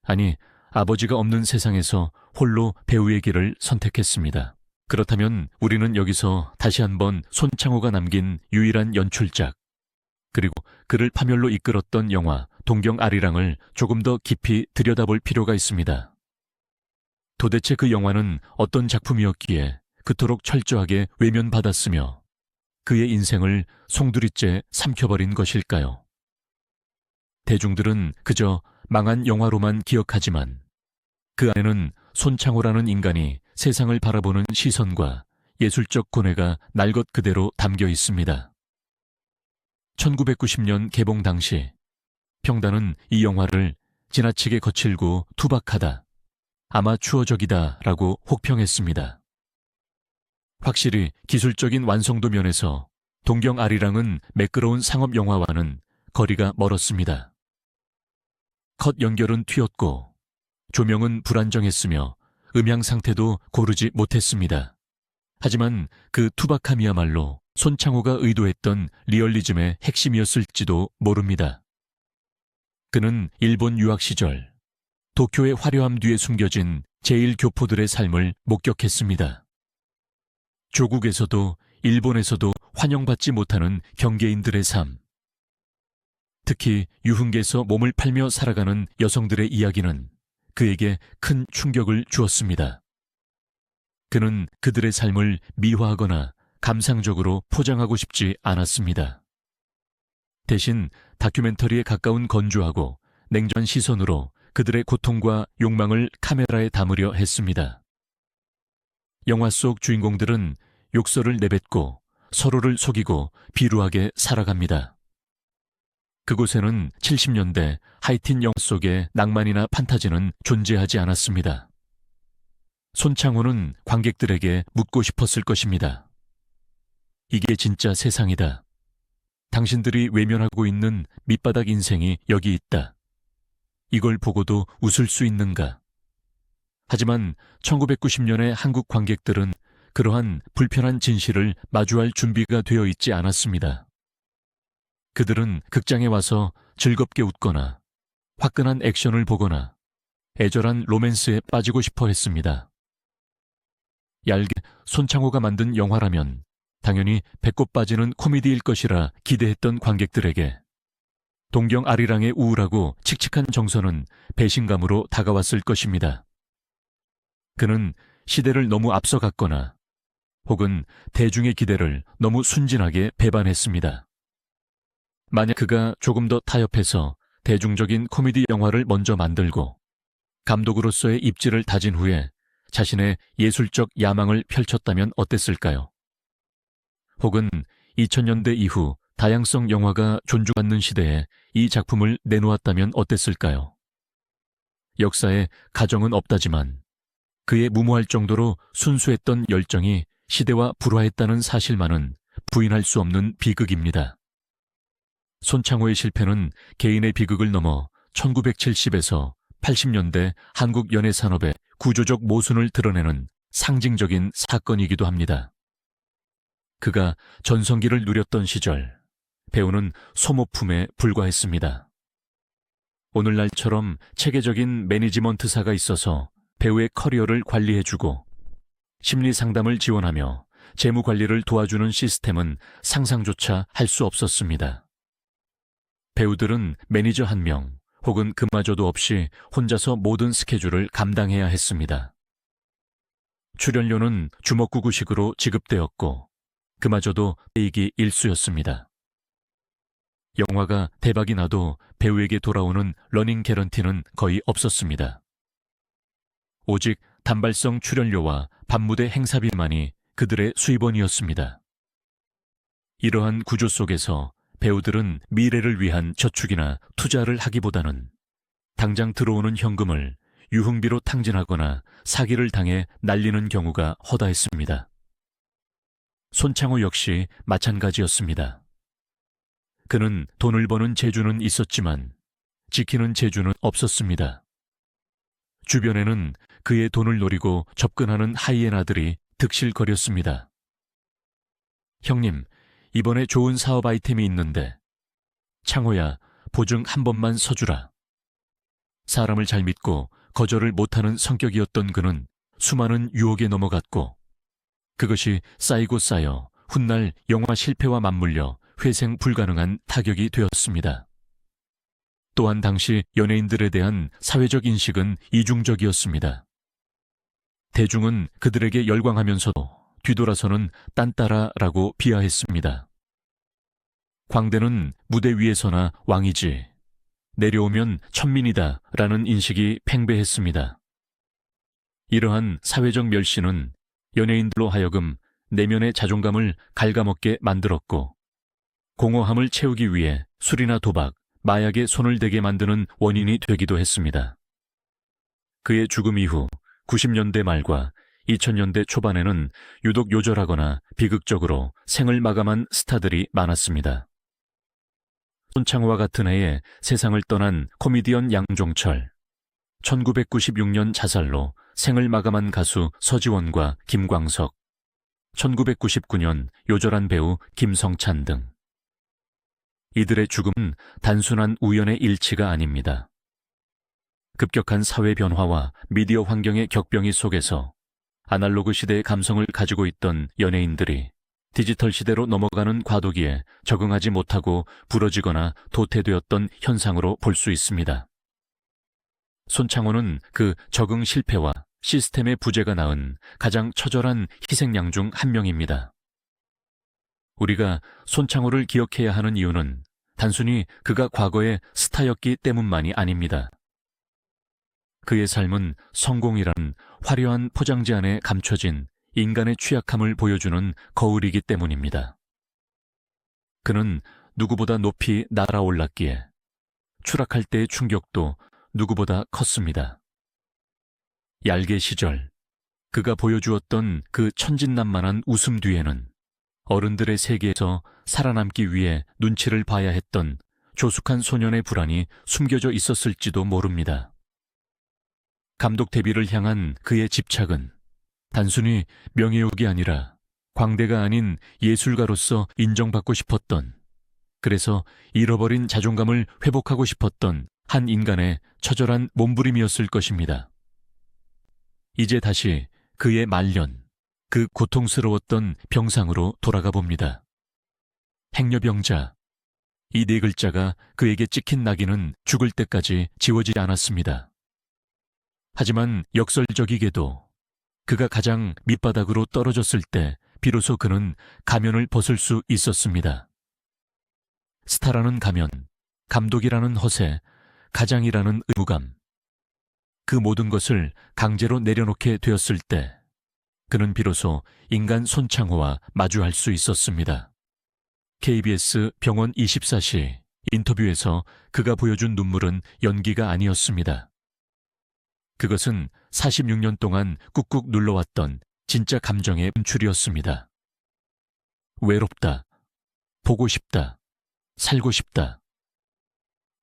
아니, 아버지가 없는 세상에서 홀로 배우의 길을 선택했습니다. 그렇다면 우리는 여기서 다시 한번 손창호가 남긴 유일한 연출작, 그리고 그를 파멸로 이끌었던 영화 동경 아리랑을 조금 더 깊이 들여다볼 필요가 있습니다. 도대체 그 영화는 어떤 작품이었기에 그토록 철저하게 외면받았으며 그의 인생을 송두리째 삼켜버린 것일까요? 대중들은 그저 망한 영화로만 기억하지만 그 안에는 손창호라는 인간이 세상을 바라보는 시선과 예술적 고뇌가 날 것 그대로 담겨 있습니다. 1990년 개봉 당시 평단은 이 영화를 지나치게 거칠고 투박하다, 아마추어적이다 라고 혹평했습니다. 확실히 기술적인 완성도 면에서 동경 아리랑은 매끄러운 상업 영화와는 거리가 멀었습니다. 컷 연결은 튀었고 조명은 불안정했으며 음향 상태도 고르지 못했습니다. 하지만 그 투박함이야말로 손창호가 의도했던 리얼리즘의 핵심이었을지도 모릅니다. 그는 일본 유학 시절 도쿄의 화려함 뒤에 숨겨진 제1교포들의 삶을 목격했습니다. 조국에서도 일본에서도 환영받지 못하는 경계인들의 삶. 특히 유흥계에서 몸을 팔며 살아가는 여성들의 이야기는 그에게 큰 충격을 주었습니다. 그는 그들의 삶을 미화하거나 감상적으로 포장하고 싶지 않았습니다. 대신 다큐멘터리에 가까운 건조하고 냉정한 시선으로 그들의 고통과 욕망을 카메라에 담으려 했습니다. 영화 속 주인공들은 욕설을 내뱉고 서로를 속이고 비루하게 살아갑니다. 그곳에는 70년대 하이틴 영화 속의 낭만이나 판타지는 존재하지 않았습니다. 손창호는 관객들에게 묻고 싶었을 것입니다. 이게 진짜 세상이다. 당신들이 외면하고 있는 밑바닥 인생이 여기 있다. 이걸 보고도 웃을 수 있는가? 하지만 1990년의 한국 관객들은 그러한 불편한 진실을 마주할 준비가 되어 있지 않았습니다. 그들은 극장에 와서 즐겁게 웃거나 화끈한 액션을 보거나 애절한 로맨스에 빠지고 싶어 했습니다. 얄게 손창호가 만든 영화라면 당연히 배꼽 빠지는 코미디일 것이라 기대했던 관객들에게 동경 아리랑의 우울하고 칙칙한 정서는 배신감으로 다가왔을 것입니다. 그는 시대를 너무 앞서갔거나 혹은 대중의 기대를 너무 순진하게 배반했습니다. 만약 그가 조금 더 타협해서 대중적인 코미디 영화를 먼저 만들고 감독으로서의 입지를 다진 후에 자신의 예술적 야망을 펼쳤다면 어땠을까요? 혹은 2000년대 이후 다양성 영화가 존중받는 시대에 이 작품을 내놓았다면 어땠을까요? 역사에 가정은 없다지만 그의 무모할 정도로 순수했던 열정이 시대와 불화했다는 사실만은 부인할 수 없는 비극입니다. 손창호의 실패는 개인의 비극을 넘어 1970에서 80년대 한국 연예산업의 구조적 모순을 드러내는 상징적인 사건이기도 합니다. 그가 전성기를 누렸던 시절, 배우는 소모품에 불과했습니다. 오늘날처럼 체계적인 매니지먼트사가 있어서 배우의 커리어를 관리해주고 심리 상담을 지원하며 재무 관리를 도와주는 시스템은 상상조차 할 수 없었습니다. 배우들은 매니저 한 명 혹은 그마저도 없이 혼자서 모든 스케줄을 감당해야 했습니다. 출연료는 주먹구구식으로 지급되었고 그마저도 이익이 일수였습니다. 영화가 대박이 나도 배우에게 돌아오는 러닝 개런티는 거의 없었습니다. 오직 단발성 출연료와 밤무대 행사비만이 그들의 수입원이었습니다. 이러한 구조 속에서 배우들은 미래를 위한 저축이나 투자를 하기보다는 당장 들어오는 현금을 유흥비로 탕진하거나 사기를 당해 날리는 경우가 허다했습니다. 손창호 역시 마찬가지였습니다. 그는 돈을 버는 재주는 있었지만 지키는 재주는 없었습니다. 주변에는 그의 돈을 노리고 접근하는 하이에나들이 득실거렸습니다. 형님, 이번에 좋은 사업 아이템이 있는데 창호야, 보증 한 번만 서주라. 사람을 잘 믿고 거절을 못하는 성격이었던 그는 수많은 유혹에 넘어갔고 그것이 쌓이고 쌓여 훗날 영화 실패와 맞물려 회생 불가능한 타격이 되었습니다. 또한 당시 연예인들에 대한 사회적 인식은 이중적이었습니다. 대중은 그들에게 열광하면서도 뒤돌아서는 딴따라라고 비하했습니다. 광대는 무대 위에서나 왕이지, 내려오면 천민이다 라는 인식이 팽배했습니다. 이러한 사회적 멸시는 연예인들로 하여금 내면의 자존감을 갉아먹게 만들었고 공허함을 채우기 위해 술이나 도박, 마약에 손을 대게 만드는 원인이 되기도 했습니다. 그의 죽음 이후 90년대 말과 2000년대 초반에는 유독 요절하거나 비극적으로 생을 마감한 스타들이 많았습니다. 손창호와 같은 해에 세상을 떠난 코미디언 양종철, 1996년 자살로 생을 마감한 가수 서지원과 김광석, 1999년 요절한 배우 김성찬 등. 이들의 죽음은 단순한 우연의 일치가 아닙니다. 급격한 사회 변화와 미디어 환경의 격변이 속에서 아날로그 시대의 감성을 가지고 있던 연예인들이 디지털 시대로 넘어가는 과도기에 적응하지 못하고 부러지거나 도태되었던 현상으로 볼 수 있습니다. 손창호는 그 적응 실패와 시스템의 부재가 낳은 가장 처절한 희생양 중 한 명입니다. 우리가 손창호를 기억해야 하는 이유는 단순히 그가 과거의 스타였기 때문만이 아닙니다. 그의 삶은 성공이란 화려한 포장지 안에 감춰진 인간의 취약함을 보여주는 거울이기 때문입니다. 그는 누구보다 높이 날아올랐기에 추락할 때의 충격도 누구보다 컸습니다. 얄개 시절 그가 보여주었던 그 천진난만한 웃음 뒤에는 어른들의 세계에서 살아남기 위해 눈치를 봐야 했던 조숙한 소년의 불안이 숨겨져 있었을지도 모릅니다. 감독 데뷔를 향한 그의 집착은 단순히 명예욕이 아니라 광대가 아닌 예술가로서 인정받고 싶었던, 그래서 잃어버린 자존감을 회복하고 싶었던 한 인간의 처절한 몸부림이었을 것입니다. 이제 다시 그의 말년, 그 고통스러웠던 병상으로 돌아가 봅니다. 행여병자, 이 네 글자가 그에게 찍힌 낙인은 죽을 때까지 지워지지 않았습니다. 하지만 역설적이게도 그가 가장 밑바닥으로 떨어졌을 때 비로소 그는 가면을 벗을 수 있었습니다. 스타라는 가면, 감독이라는 허세, 가장이라는 의무감, 그 모든 것을 강제로 내려놓게 되었을 때 그는 비로소 인간 손창호와 마주할 수 있었습니다. KBS 병원 24시 인터뷰에서 그가 보여준 눈물은 연기가 아니었습니다. 그것은 46년 동안 꾹꾹 눌러왔던 진짜 감정의 분출이었습니다. 외롭다, 보고 싶다, 살고 싶다.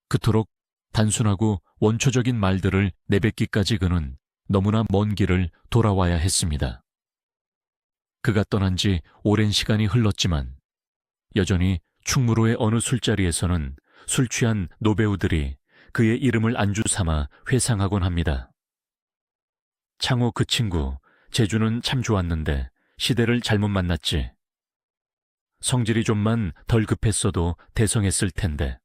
그토록 단순하고 원초적인 말들을 내뱉기까지 그는 너무나 먼 길을 돌아와야 했습니다. 그가 떠난 지 오랜 시간이 흘렀지만 여전히 충무로의 어느 술자리에서는 술 취한 노배우들이 그의 이름을 안주 삼아 회상하곤 합니다. 창호 그 친구, 재주는 참 좋았는데 시대를 잘못 만났지. 성질이 좀만 덜 급했어도 대성했을 텐데.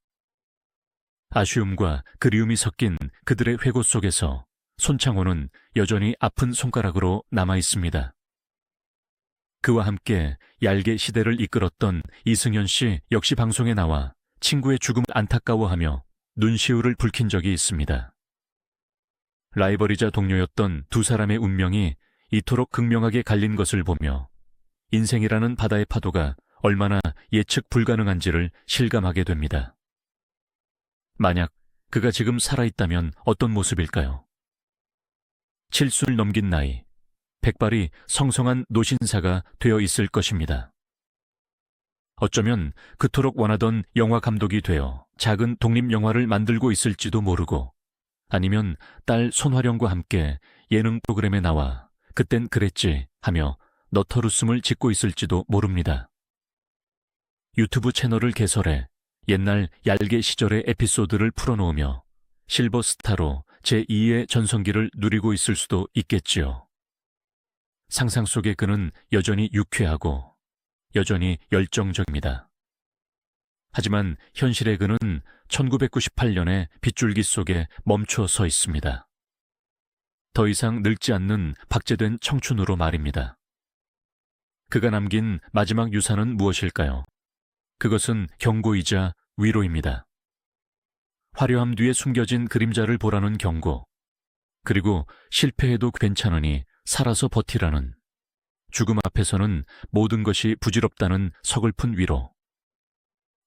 아쉬움과 그리움이 섞인 그들의 회고 속에서 손창호는 여전히 아픈 손가락으로 남아 있습니다. 그와 함께 얄개 시대를 이끌었던 이승현 씨 역시 방송에 나와 친구의 죽음을 안타까워하며 눈시울을 붉힌 적이 있습니다. 라이벌이자 동료였던 두 사람의 운명이 이토록 극명하게 갈린 것을 보며 인생이라는 바다의 파도가 얼마나 예측 불가능한지를 실감하게 됩니다. 만약 그가 지금 살아있다면 어떤 모습일까요? 70을 넘긴 나이, 백발이 성성한 노신사가 되어 있을 것입니다. 어쩌면 그토록 원하던 영화 감독이 되어 작은 독립영화를 만들고 있을지도 모르고, 아니면 딸 손화령과 함께 예능 프로그램에 나와 그땐 그랬지 하며 너털웃음을 짓고 있을지도 모릅니다. 유튜브 채널을 개설해 옛날 얄개 시절의 에피소드를 풀어놓으며 실버스타로 제2의 전성기를 누리고 있을 수도 있겠지요. 상상 속에 그는 여전히 유쾌하고 여전히 열정적입니다. 하지만 현실의 그는 1998년의 빗줄기 속에 멈춰 서 있습니다. 더 이상 늙지 않는 박제된 청춘으로 말입니다. 그가 남긴 마지막 유산은 무엇일까요? 그것은 경고이자 위로입니다. 화려함 뒤에 숨겨진 그림자를 보라는 경고, 그리고 실패해도 괜찮으니 살아서 버티라는, 죽음 앞에서는 모든 것이 부질없다는 서글픈 위로.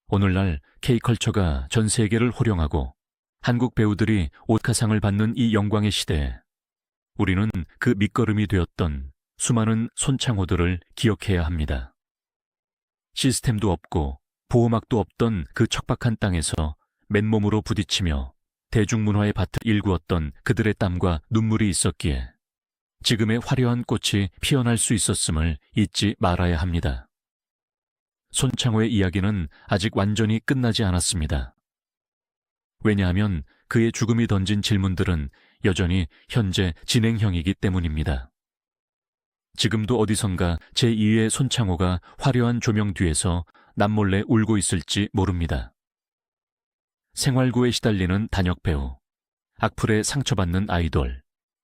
오늘날 K컬처가 전 세계를 호령하고 한국 배우들이 오스카상을 받는 이 영광의 시대에 우리는 그 밑거름이 되었던 수많은 손창호들을 기억해야 합니다. 시스템도 없고 보호막도 없던 그 척박한 땅에서 맨몸으로 부딪히며 대중문화의 밭을 일구었던 그들의 땀과 눈물이 있었기에 지금의 화려한 꽃이 피어날 수 있었음을 잊지 말아야 합니다. 손창호의 이야기는 아직 완전히 끝나지 않았습니다. 왜냐하면 그의 죽음이 던진 질문들은 여전히 현재 진행형이기 때문입니다. 지금도 어디선가 제2의 손창호가 화려한 조명 뒤에서 남몰래 울고 있을지 모릅니다. 생활고에 시달리는 단역배우, 악플에 상처받는 아이돌,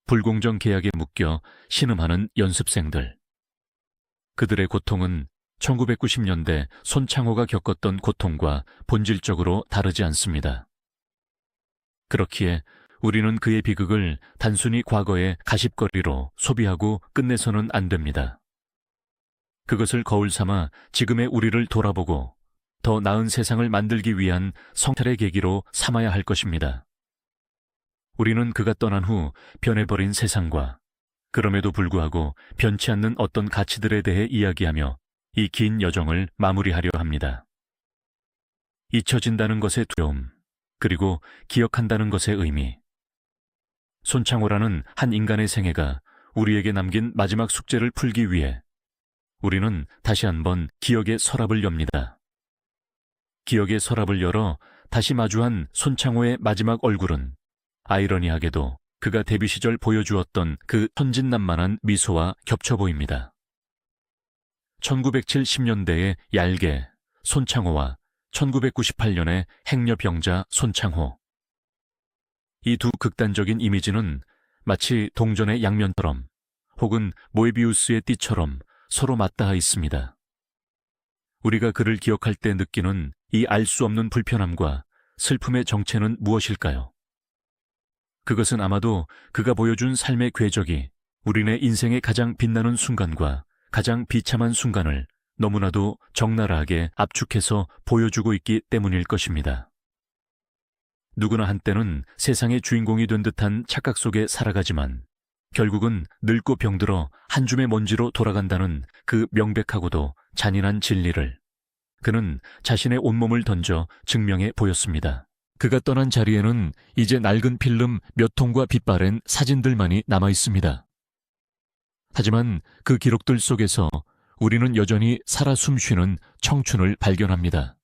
불공정 계약에 묶여 신음하는 연습생들. 그들의 고통은 1990년대 손창호가 겪었던 고통과 본질적으로 다르지 않습니다. 그렇기에 우리는 그의 비극을 단순히 과거의 가십거리로 소비하고 끝내서는 안 됩니다. 그것을 거울 삼아 지금의 우리를 돌아보고 더 나은 세상을 만들기 위한 성찰의 계기로 삼아야 할 것입니다. 우리는 그가 떠난 후 변해버린 세상과 그럼에도 불구하고 변치 않는 어떤 가치들에 대해 이야기하며 이 긴 여정을 마무리하려 합니다. 잊혀진다는 것의 두려움, 그리고 기억한다는 것의 의미. 손창호라는 한 인간의 생애가 우리에게 남긴 마지막 숙제를 풀기 위해 우리는 다시 한번 기억의 서랍을 엽니다. 기억의 서랍을 열어 다시 마주한 손창호의 마지막 얼굴은 아이러니하게도 그가 데뷔 시절 보여주었던 그 천진난만한 미소와 겹쳐 보입니다. 1970년대의 얄개, 손창호와 1998년의 행여병자 손창호. 이 두 극단적인 이미지는 마치 동전의 양면처럼 혹은 모에비우스의 띠처럼 서로 맞닿아 있습니다. 우리가 그를 기억할 때 느끼는 이 알 수 없는 불편함과 슬픔의 정체는 무엇일까요? 그것은 아마도 그가 보여준 삶의 궤적이 우리네 인생의 가장 빛나는 순간과 가장 비참한 순간을 너무나도 적나라하게 압축해서 보여주고 있기 때문일 것입니다. 누구나 한때는 세상의 주인공이 된 듯한 착각 속에 살아가지만 결국은 늙고 병들어 한 줌의 먼지로 돌아간다는 그 명백하고도 잔인한 진리를 그는 자신의 온몸을 던져 증명해 보였습니다. 그가 떠난 자리에는 이제 낡은 필름 몇 통과 빛바랜 사진들만이 남아 있습니다. 하지만 그 기록들 속에서 우리는 여전히 살아 숨쉬는 청춘을 발견합니다.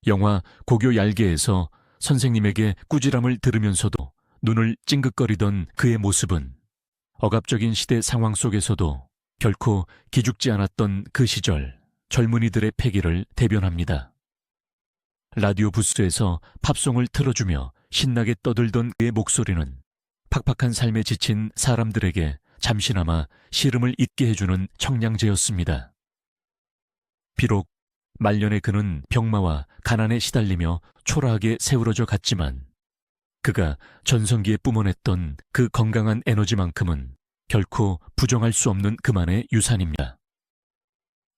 영화 고교 얄개에서 선생님에게 꾸지람을 들으면서도 눈을 찡긋거리던 그의 모습은 억압적인 시대 상황 속에서도 결코 기죽지 않았던 그 시절 젊은이들의 패기를 대변합니다. 라디오 부스에서 팝송을 틀어주며 신나게 떠들던 그의 목소리는 팍팍한 삶에 지친 사람들에게 잠시나마 시름을 잊게 해주는 청량제였습니다. 비록 말년에 그는 병마와 가난에 시달리며 초라하게 세우러져 갔지만 그가 전성기에 뿜어냈던 그 건강한 에너지만큼은 결코 부정할 수 없는 그만의 유산입니다.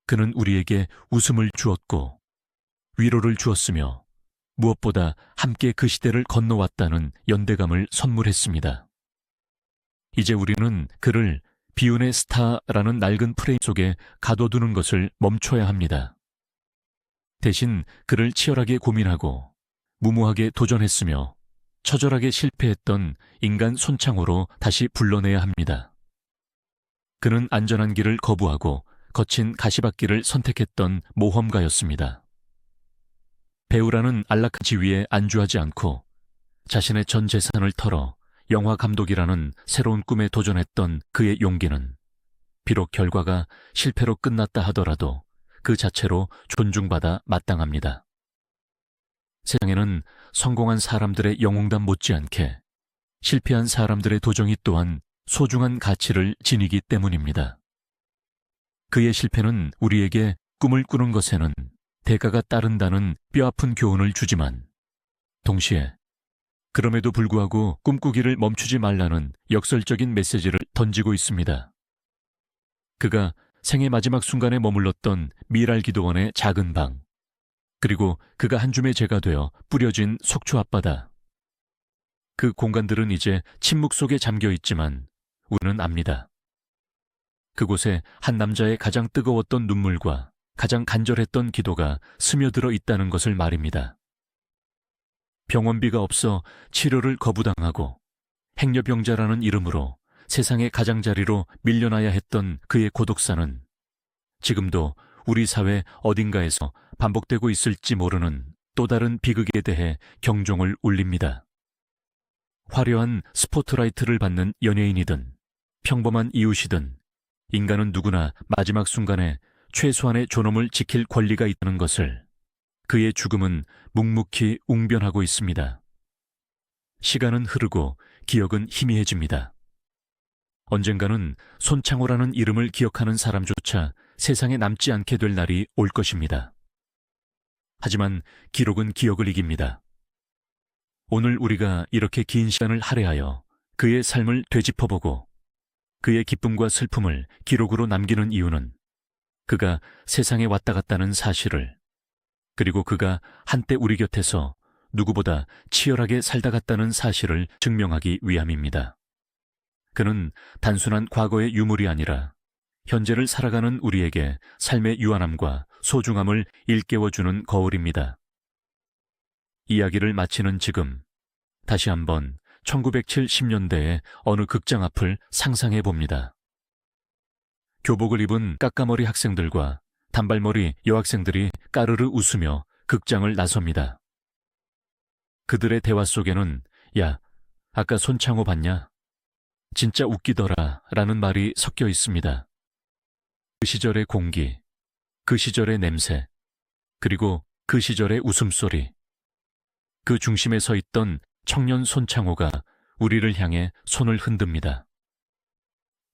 그는 우리에게 웃음을 주었고 위로를 주었으며 무엇보다 함께 그 시대를 건너왔다는 연대감을 선물했습니다. 이제 우리는 그를 비운의 스타라는 낡은 프레임 속에 가둬두는 것을 멈춰야 합니다. 대신 그를 치열하게 고민하고 무모하게 도전했으며 처절하게 실패했던 인간 손창호로 다시 불러내야 합니다. 그는 안전한 길을 거부하고 거친 가시밭길을 선택했던 모험가였습니다. 배우라는 안락한 지위에 안주하지 않고 자신의 전 재산을 털어 영화 감독이라는 새로운 꿈에 도전했던 그의 용기는 비록 결과가 실패로 끝났다 하더라도 그 자체로 존중받아 마땅합니다. 세상에는 성공한 사람들의 영웅담 못지않게 실패한 사람들의 도정이 또한 소중한 가치를 지니기 때문입니다. 그의 실패는 우리에게 꿈을 꾸는 것에는 대가가 따른다는 뼈아픈 교훈을 주지만 동시에 그럼에도 불구하고 꿈꾸기를 멈추지 말라는 역설적인 메시지를 던지고 있습니다. 그가 생의 마지막 순간에 머물렀던 미랄 기도원의 작은 방, 그리고 그가 한 줌의 재가 되어 뿌려진 속초 앞바다. 그 공간들은 이제 침묵 속에 잠겨 있지만 우리는 압니다. 그곳에 한 남자의 가장 뜨거웠던 눈물과 가장 간절했던 기도가 스며들어 있다는 것을 말입니다. 병원비가 없어 치료를 거부당하고 행여병자라는 이름으로 세상의 가장자리로 밀려나야 했던 그의 고독사는 지금도 우리 사회 어딘가에서 반복되고 있을지 모르는 또 다른 비극에 대해 경종을 울립니다. 화려한 스포트라이트를 받는 연예인이든 평범한 이웃이든 인간은 누구나 마지막 순간에 최소한의 존엄을 지킬 권리가 있다는 것을 그의 죽음은 묵묵히 웅변하고 있습니다. 시간은 흐르고 기억은 희미해집니다. 언젠가는 손창호라는 이름을 기억하는 사람조차 세상에 남지 않게 될 날이 올 것입니다. 하지만 기록은 기억을 이깁니다. 오늘 우리가 이렇게 긴 시간을 할애하여 그의 삶을 되짚어보고 그의 기쁨과 슬픔을 기록으로 남기는 이유는 그가 세상에 왔다 갔다는 사실을, 그리고 그가 한때 우리 곁에서 누구보다 치열하게 살다 갔다는 사실을 증명하기 위함입니다. 그는 단순한 과거의 유물이 아니라 현재를 살아가는 우리에게 삶의 유한함과 소중함을 일깨워주는 거울입니다. 이야기를 마치는 지금, 다시 한번 1970년대의 어느 극장 앞을 상상해 봅니다. 교복을 입은 까까머리 학생들과 단발머리 여학생들이 까르르 웃으며 극장을 나섭니다. 그들의 대화 속에는 야, 아까 손창호 봤냐? 진짜 웃기더라 라는 말이 섞여 있습니다. 그 시절의 공기, 그 시절의 냄새, 그리고 그 시절의 웃음소리. 그 중심에 서 있던 청년 손창호가 우리를 향해 손을 흔듭니다.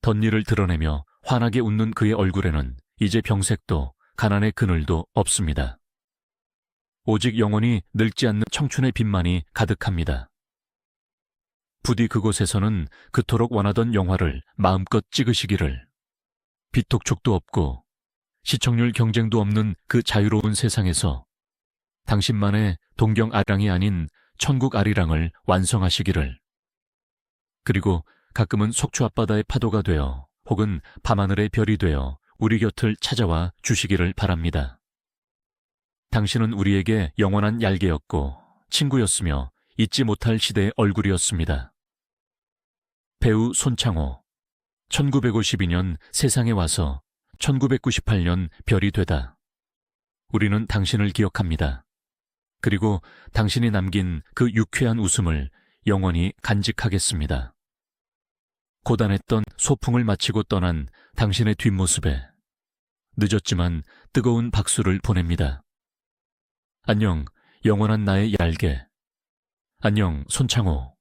덧니를 드러내며 환하게 웃는 그의 얼굴에는 이제 병색도 가난의 그늘도 없습니다. 오직 영원히 늙지 않는 청춘의 빛만이 가득합니다. 부디 그곳에서는 그토록 원하던 영화를 마음껏 찍으시기를. 비톡촉도 없고 시청률 경쟁도 없는 그 자유로운 세상에서 당신만의 동경 아리랑이 아닌 천국 아리랑을 완성하시기를. 그리고 가끔은 속초 앞바다의 파도가 되어 혹은 밤하늘의 별이 되어 우리 곁을 찾아와 주시기를 바랍니다. 당신은 우리에게 영원한 얄개였고 친구였으며 잊지 못할 시대의 얼굴이었습니다. 배우 손창호, 1952년 세상에 와서 1998년 별이 되다. 우리는 당신을 기억합니다. 그리고 당신이 남긴 그 유쾌한 웃음을 영원히 간직하겠습니다. 고단했던 소풍을 마치고 떠난 당신의 뒷모습에 늦었지만 뜨거운 박수를 보냅니다. 안녕, 영원한 나의 얄개. 안녕, 손창호.